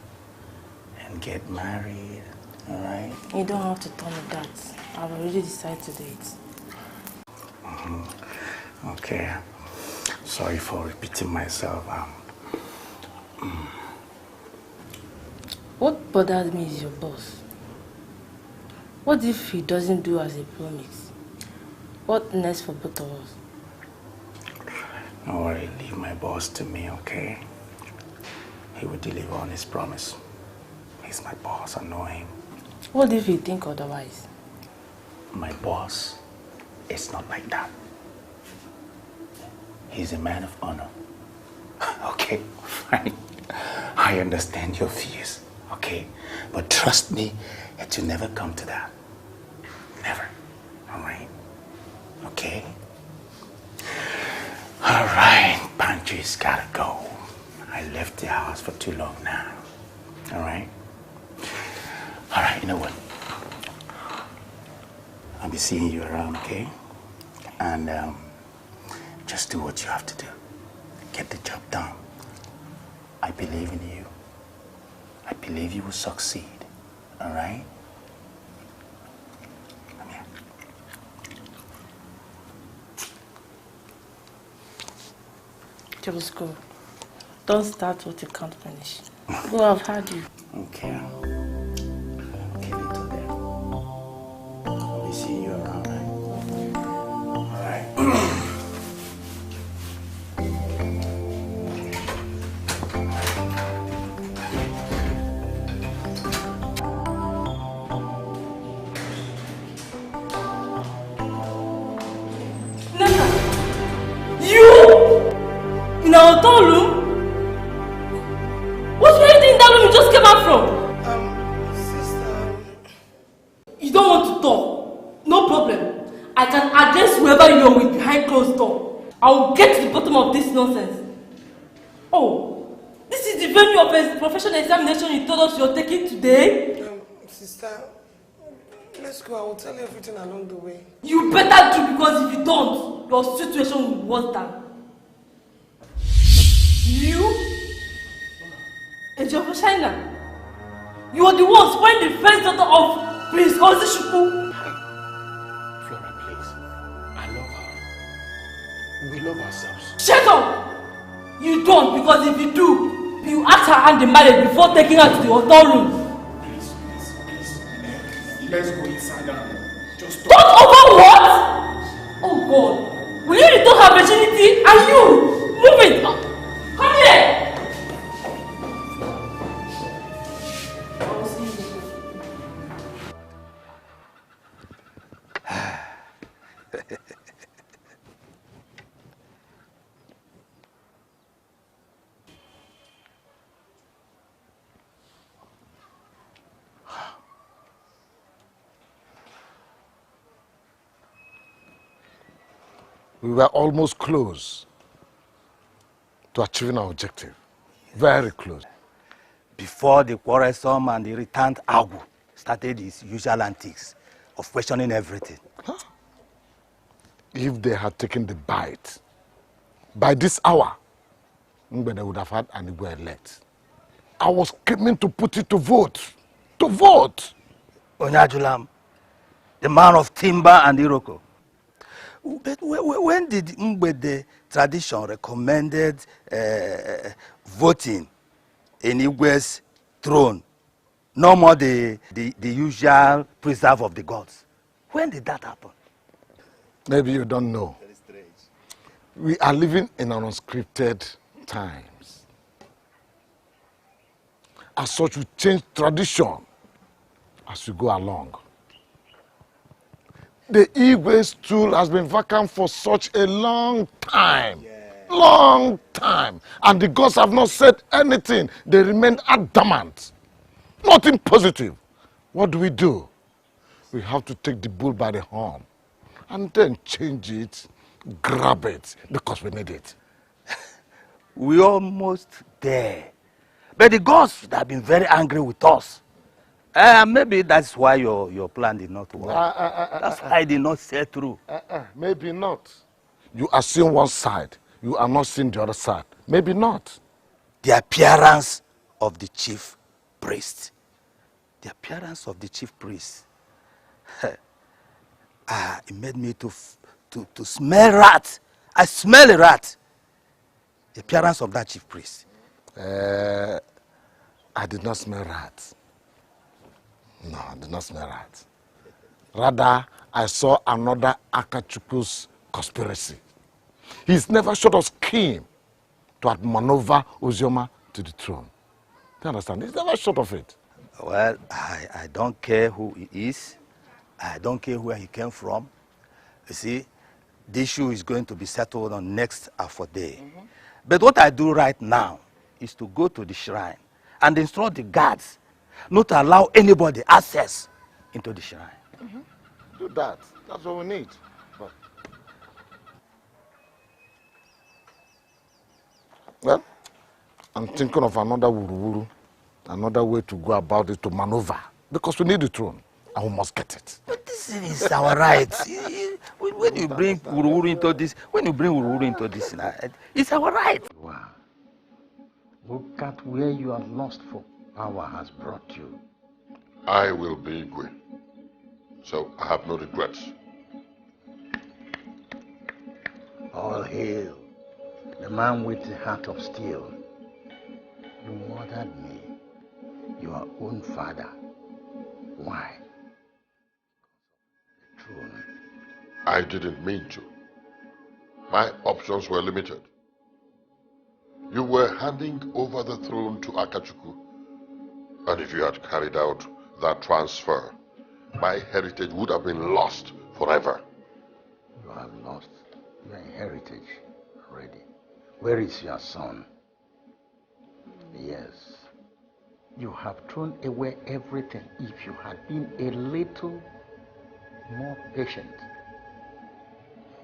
and get married, alright? You don't have to tell me that. I've already decided to do it. Okay. Sorry for repeating myself. What bothers me is your boss. What if he doesn't do as he promised? What next for both of us? Don't worry, leave my boss to me, okay? He will deliver on his promise. He's my boss, I know him. What if you think otherwise? My boss is not like that. He's a man of honor. Okay, fine. I understand your fears, okay? But trust me, it will never come to that. Never. All right? Okay? All right, Pancho's gotta go. I left the house for too long now. All right? All right, you know what? I'll be seeing you around, okay? And just do what you have to do. Get the job done. I believe in you. I believe you will succeed. All right? Come here. Just go. Don't start what you can't finish. Go, I've had you. Okay. Okay, little there. I'll be seeing you around, right? All right. In our hotel room? What were you doing in that room you just came out from? Sister. You don't want to talk? No problem. I can address whoever you are with behind closed door. I will get to the bottom of this nonsense. Oh, this is the venue of a professional examination you told us you're taking today? Sister, let's go. I will tell you everything along the way. You better do, because if you don't, your situation will be worse than. You? Edochie China? You are the one spoiling the first daughter of Prince Usifo. Flora, please. I love her. We love ourselves. Shut up! You don't, because if you do, you ask her hand in marriage before taking her to the hotel room. Please. Let's go inside and just talk. Talk over what? Oh God. Will you return her virginity? And you? Move it! Come here! We were almost close to achieving our objective. Very close. Before the quarrelsome and the irritant Agu started his usual antics of questioning everything. Huh? If they had taken the bite, by this hour, Ngbede would have had an Igbo elect. I was coming to put it to vote. To vote! Onyajulam, the man of timber and Iroko. But when did Ngbede tradition recommended voting in Igwe's throne, no more the usual preserve of the gods? When did that happen? Maybe you don't know. We are living in an unscripted times. As such, we change tradition as we go along. The Igwe stool has been vacant for such a long time. Long time. And the gods have not said anything. They remain adamant. Nothing positive. What do? We have to take the bull by the horn and then change it grab it because we need it. We almost there. But the gods have been very angry with us. Maybe that's why your plan did not work. That's why I did not say through. Maybe not. You are seeing one side. You are not seeing the other side. Maybe not. The appearance of the chief priest. The appearance of the chief priest. It made me to smell rat. I smell a rat. The appearance of that chief priest. I did not smell rats. No, I did not smell rats. Rather, I saw another Akachukwu's conspiracy. He's never short of scheme to outmaneuver Ozioma to the throne. Do you understand? He's never short of it. Well, I don't care who he is. I don't care where he came from. You see, the issue is going to be settled on next Afo day. But what I do right now is to go to the shrine and instruct the guards not to allow anybody access into the shrine. Do that. That's what we need. But, well, I'm thinking of another wuru-wuru, another way to go about it to maneuver. Because we need the throne, and we must get it. But this is our right. When you bring wuru-wuru into this, it's our right. Wow. Look at where your lust for power has brought you. I will be Igwe, so I have no regrets. All hail the man with the heart of steel. You murdered me, your own father. Why? The throne. I didn't mean to. My options were limited. You were handing over the throne to Akachukwu, and if you had carried out that transfer, my heritage would have been lost forever. You have lost your heritage already. Where is your son? Yes, you have thrown away everything. If you had been a little more patient,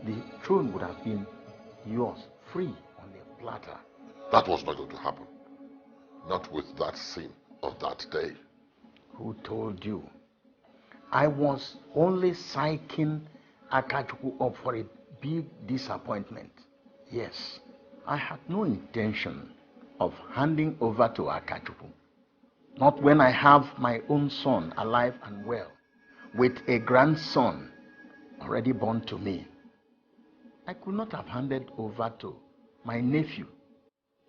the throne would have been yours, free on a platter. That was not going to happen. Not with that sin of that day. Who told you? I was only psyching Akachukwu up for a big disappointment. Yes, I had no intention of handing over to Akachukwu. Not when I have my own son alive and well, with a grandson already born to me. I could not have handed over to my nephew,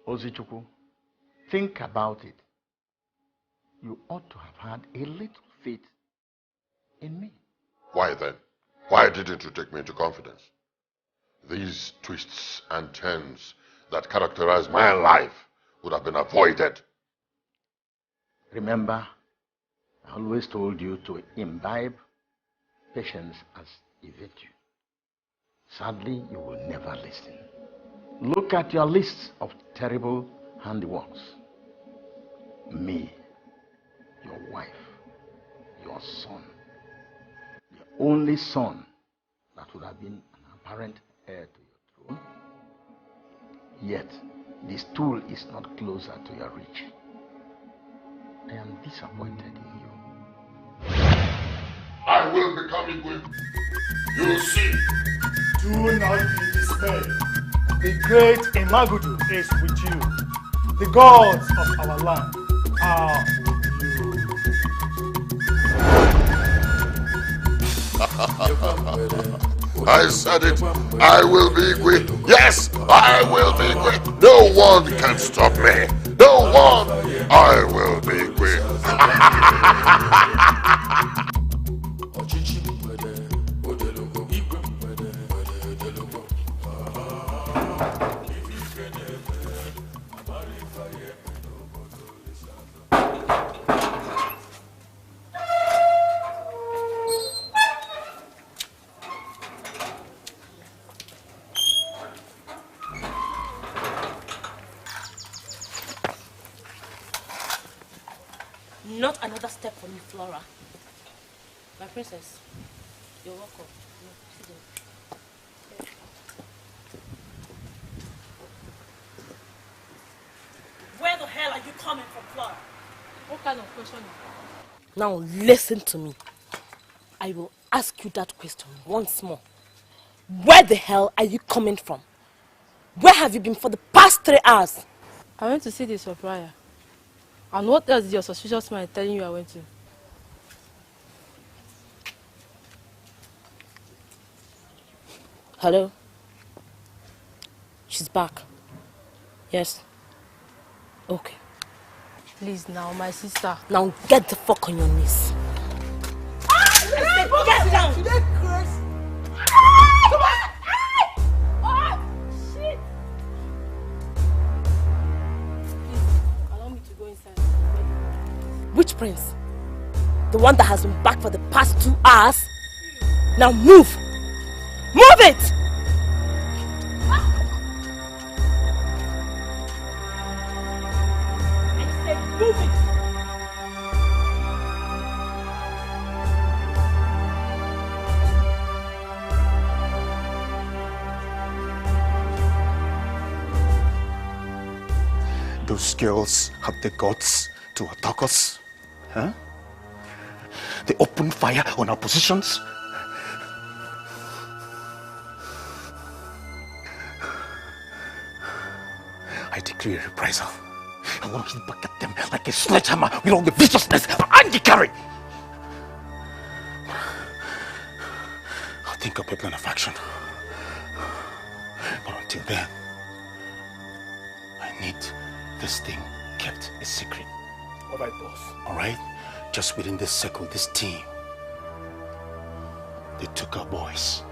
Ozichukwu. Think about it. You ought to have had a little faith in me. Why then? Why didn't you take me into confidence? These twists and turns that characterize my life would have been avoided. Remember, I always told you to imbibe patience as a virtue. Sadly, you will never listen. Look at your list of terrible handiworks. Me, your wife, your son, the only son that would have been an apparent heir to your throne. Yet, the stool is not closer to your reach. I am disappointed in you. I will become Igwe. You will see. Do not be dismayed. The great Imagudu is with you. The gods of our land are with you. I said it. I will be Igwe. Yes, I will be Igwe. No one can stop me. No one. I will be Igwe. Not another step for me, Flora. My princess, you're welcome. Sit down. coming from Flora? What kind of question is that? Now listen to me. I will ask you that question once more. Where the hell are you coming from? Where have you been for the past 3 hours? I went to see the supplier. And what else is your suspicious mind telling you I went to? Hello? She's back. Yes? Okay. Please now, my sister. Now get the fuck on your knees. Get down! Should they curse? Come on! Oh, shit! Allow me to go inside. Which prince? The one that has been back for the past 2 hours? Now move! Move it! I said move it! Those girls have the guts to attack us? Huh? They open fire on our positions? I decree a reprisal. I want to back at them like a sledgehammer with all the viciousness Anga carry. I'll think up a plan of action. But until then, I need this thing kept a secret. All right, boss. All right? Just within this circle, this team, they took our boys.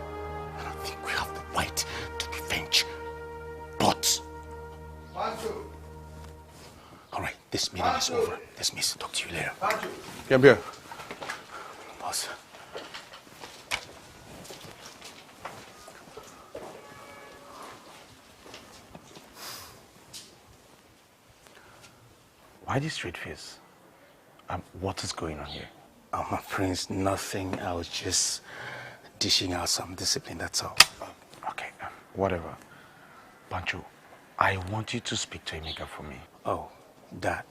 And I think we have the right to revenge. But... All right, this meeting is over. Dismiss. Talk to you later. Come here. Boss. Why this straight face? What is going on here? My friends, nothing. I was just dishing out some discipline, that's all. Okay, whatever. Pancho, I want you to speak to Emeka for me. Oh, that.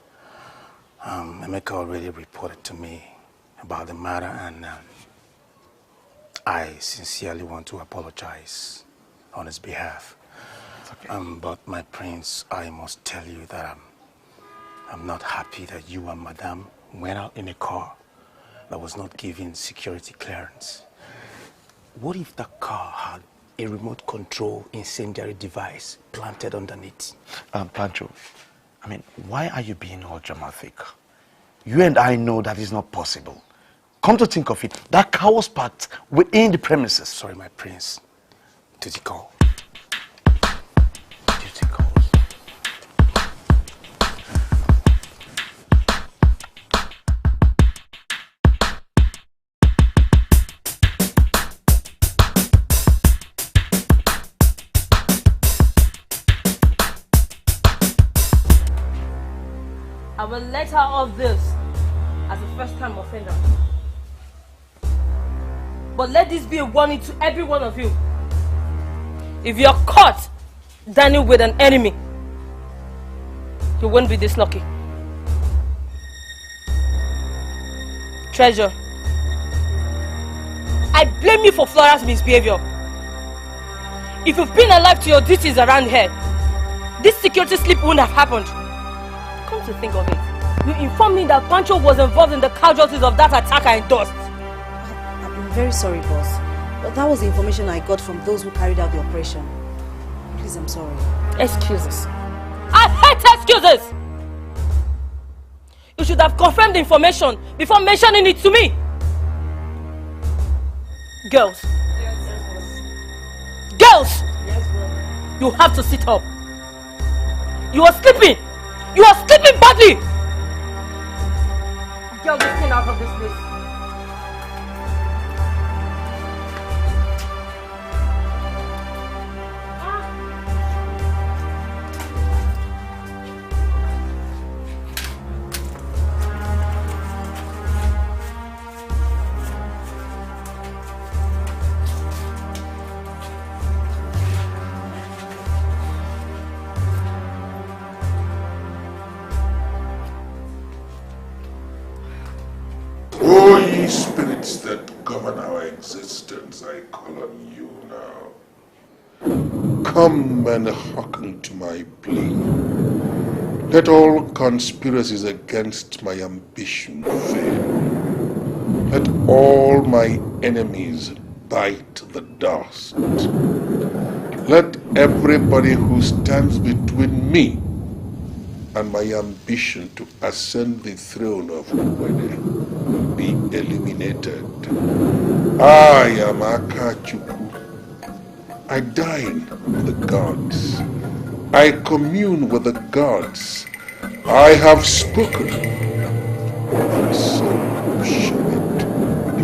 Emeka already reported to me about the matter, and I sincerely want to apologize on his behalf. Okay. But my prince, I must tell you that I'm not happy that you and Madame went out in a car that was not given security clearance. What if the car had a remote control incendiary device planted underneath? Pancho, I mean, why are you being all dramatic? You and I know that is not possible. Come to think of it, that car was parked within the premises. Sorry, my prince. Duty call. Duty calls. I will let her off this as a first-time offender. But let this be a warning to every one of you. If you're caught dining with an enemy, you won't be this lucky. Treasure, I blame you for Flora's misbehavior. If you've been alive to your duties around here, this security slip wouldn't have happened. Come to think of it, you informed me that Pancho was involved in the casualties of that attack I endorsed. I'm very sorry, boss. But that was the information I got from those who carried out the operation. Please, I'm sorry. Excuses. I hate excuses! You should have confirmed the information before mentioning it to me. Girls. Yes, girls! Yes, you have to sit up. You are sleeping! You are sleeping badly! Get this thing out of this place. Ye spirits that govern our existence, I call on you now. Come and hearken to my plea. Let all conspiracies against my ambition fail. Let all my enemies bite the dust. Let everybody who stands between me and my ambition to ascend the throne of Uwede be eliminated. I am Akachukwu. I dine with the gods. I commune with the gods. I have spoken, and so shall it be.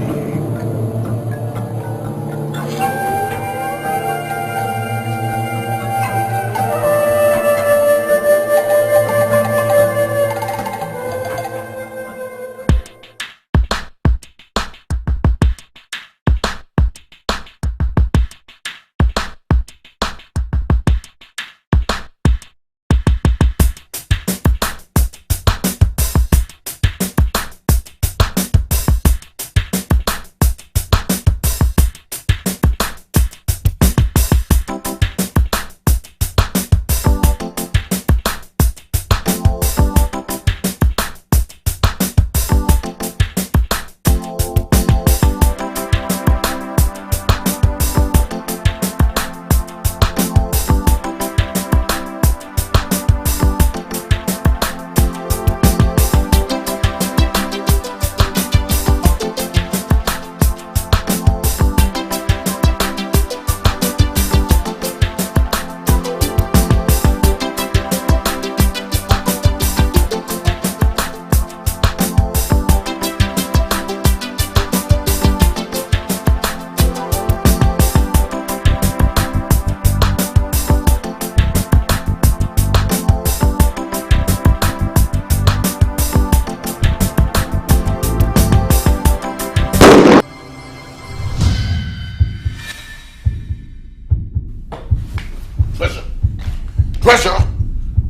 Treasure!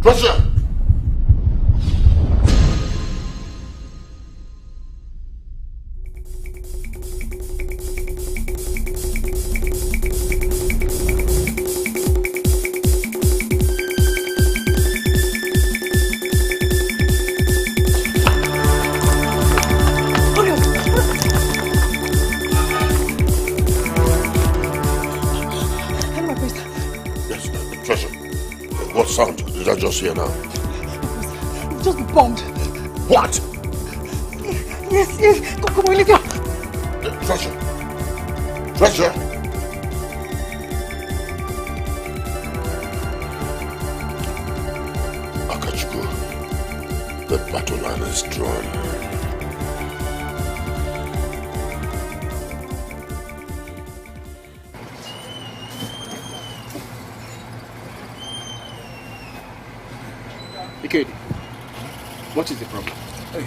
Treasure! What sound did I just hear now? Just bombed. What? Yes. Come on, Olivia. Treasure. Treasure. Akachukwu, the battle line is drawn. Ikedi, what is the problem? Hey,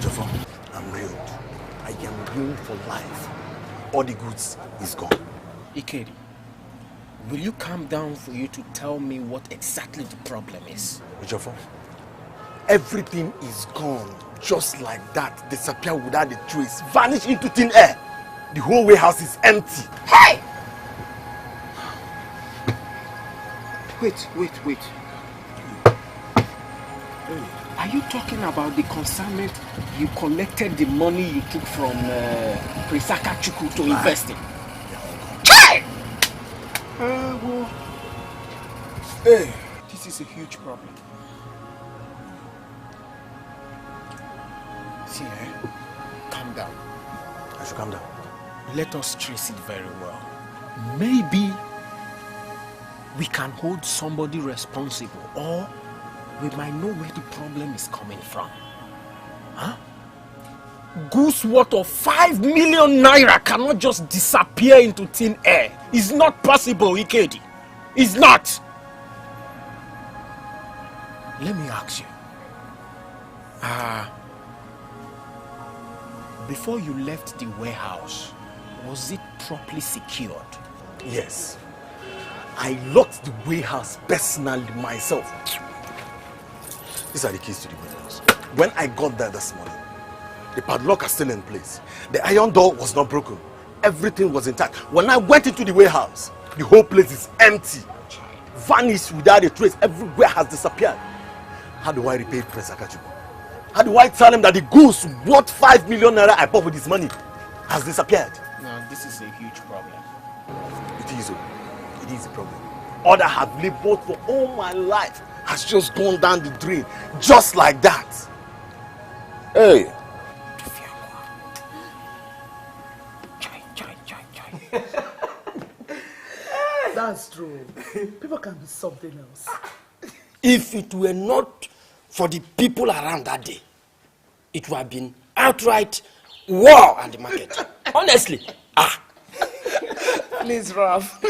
Jaffa, I'm ruined. I am ruined for life. All the goods is gone. Ikedi, will you calm down for you to tell me what exactly the problem is? Jaffa, everything is gone. Just like that, disappear without a trace, vanish into thin air. The whole warehouse is empty. Hey! Wait. Are you talking about the consignment you collected the money you took from Prince Akachukwu to invest in? Hey! Well, hey, this is a huge problem. See, calm down. I should calm down. Let us trace it very well. Maybe we can hold somebody responsible, or we might know where the problem is coming from. Huh? Goods worth of 5 million naira cannot just disappear into thin air. It's not possible, Ikedi. It's not. Let me ask you. Before you left the warehouse, was it properly secured? Yes. I locked the warehouse personally myself. These are the keys to the warehouse. When I got there this morning, The padlock is still in place. The iron door was not broken. Everything was intact. When I went into the warehouse, the whole place is empty. Vanished without a trace. Everywhere has disappeared. How do I repay Prince Akachuku? How do I tell him that the goose worth 5 million naira I bought with his money has disappeared? No, this is a huge problem. It is. It is a problem. All that I have labored for all my life has just gone down the drain. Just like that. Hey. That's true. People can be something else. If it were not for the people around that day, it would have been outright war on the market. Honestly. Please, Ralph.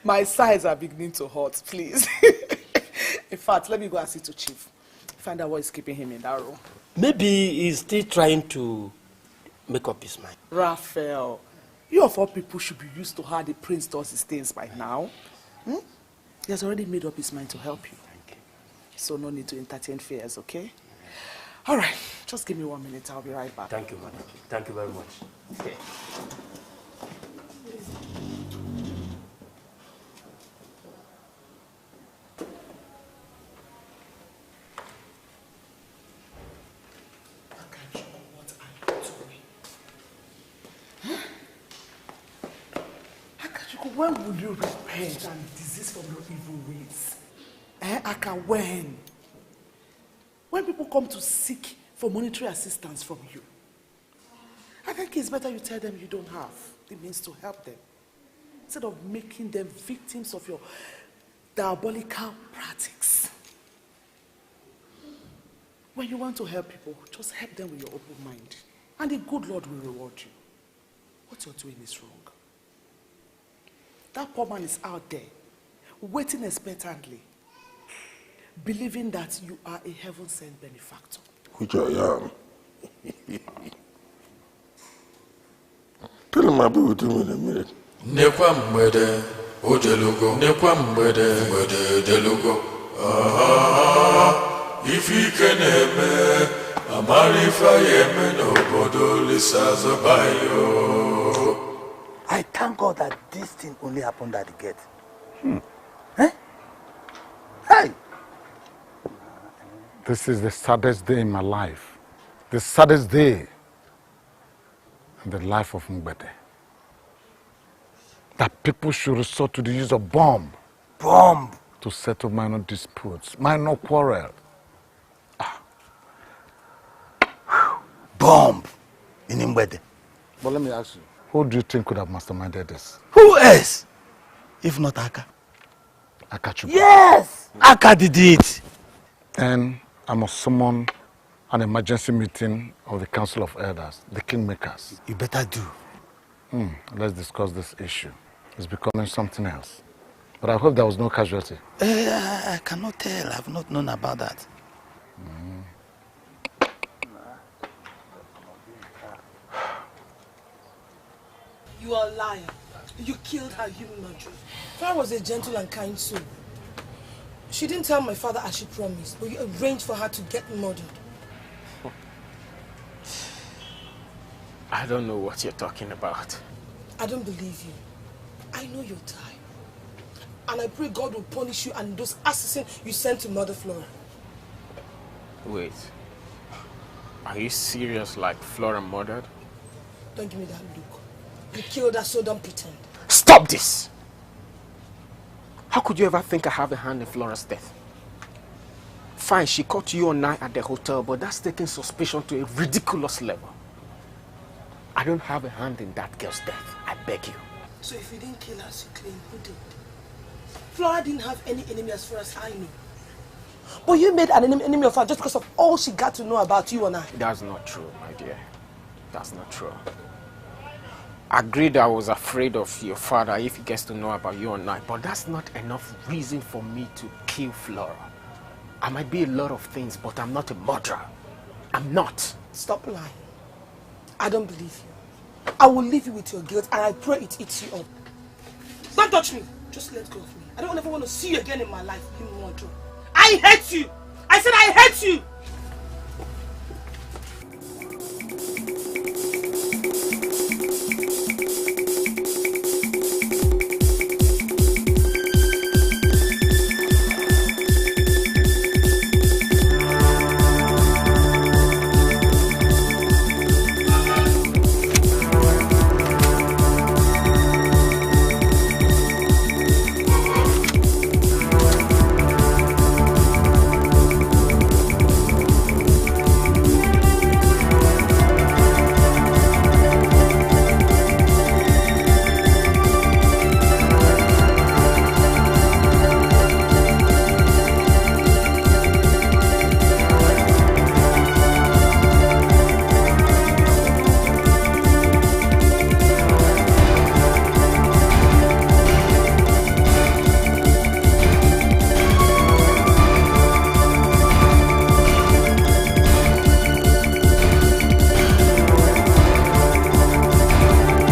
My sides are beginning to hurt, please. In fact, let me go and see to Chief. Find out what is keeping him in that room. Maybe he's still trying to make up his mind. Raphael, you of all people should be used to how the prince does his things by now. He has already made up his mind to help you. Thank you. So no need to entertain fears, okay? All right, just give me 1 minute. I'll be right back. Thank you, madam. Thank you very much. Okay. When will you repent and desist from your evil ways? Aka, when? When people come to seek for monetary assistance from you, I think it's better you tell them you don't have the means to help them, instead of making them victims of your diabolical practices. When you want to help people, just help them with your open mind, and the good Lord will reward you. What you're doing is wrong. That poor man is out there, waiting expectantly, believing that you are a heaven-sent benefactor. Which I am. Tell him I'll be with him in a minute. Nekwa mwede, odelugo. Nekwa mwede, mwede delugo. Ifike neme, amarifa yeme no bodo lisazo bayo. I thank God that this thing only happened at the gate. Hey! This is the saddest day in my life. The saddest day in the life of Mbete. That people should resort to the use of bomb. Bomb? To settle minor disputes, minor quarrels. Bomb in Mbete. But let me ask you, who do you think could have masterminded this? Who else? If not Aka. Akachuku. Yes! Aka did it. And I must summon an emergency meeting of the Council of Elders, the Kingmakers. You better do. Let's discuss this issue. It's becoming something else. But I hope there was no casualty. I cannot tell. I've not known about that. You are a liar. You killed her human nature. Farah was a gentle and kind soul. She didn't tell my father as she promised, but you arranged for her to get murdered. I don't know what you're talking about. I don't believe you. I know your type. And I pray God will punish you and those assassins you sent to murder Flora. Wait. Are you serious, like Flora murdered? Don't give me that look. You killed her, so don't pretend. Stop this! How could you ever think I have a hand in Flora's death? Fine, she caught you and I at the hotel, but that's taking suspicion to a ridiculous level. I don't have a hand in that girl's death. I beg you. So if you didn't kill her, as you claim, who did? Flora didn't have any enemy as far as I know. But you made an enemy of her just because of all she got to know about you and I. That's not true, my dear. That's not true. I agreed I was afraid of your father if he gets to know about you and I, but that's not enough reason for me to kill Flora. I might be a lot of things, but I'm not a murderer. I'm not. Stop lying. I don't believe you. I will leave you with your guilt and I pray it eats you up. Don't touch me. Just let go of me. I don't ever want to see you again in my life, you murderer. I hate you. I said I hate you.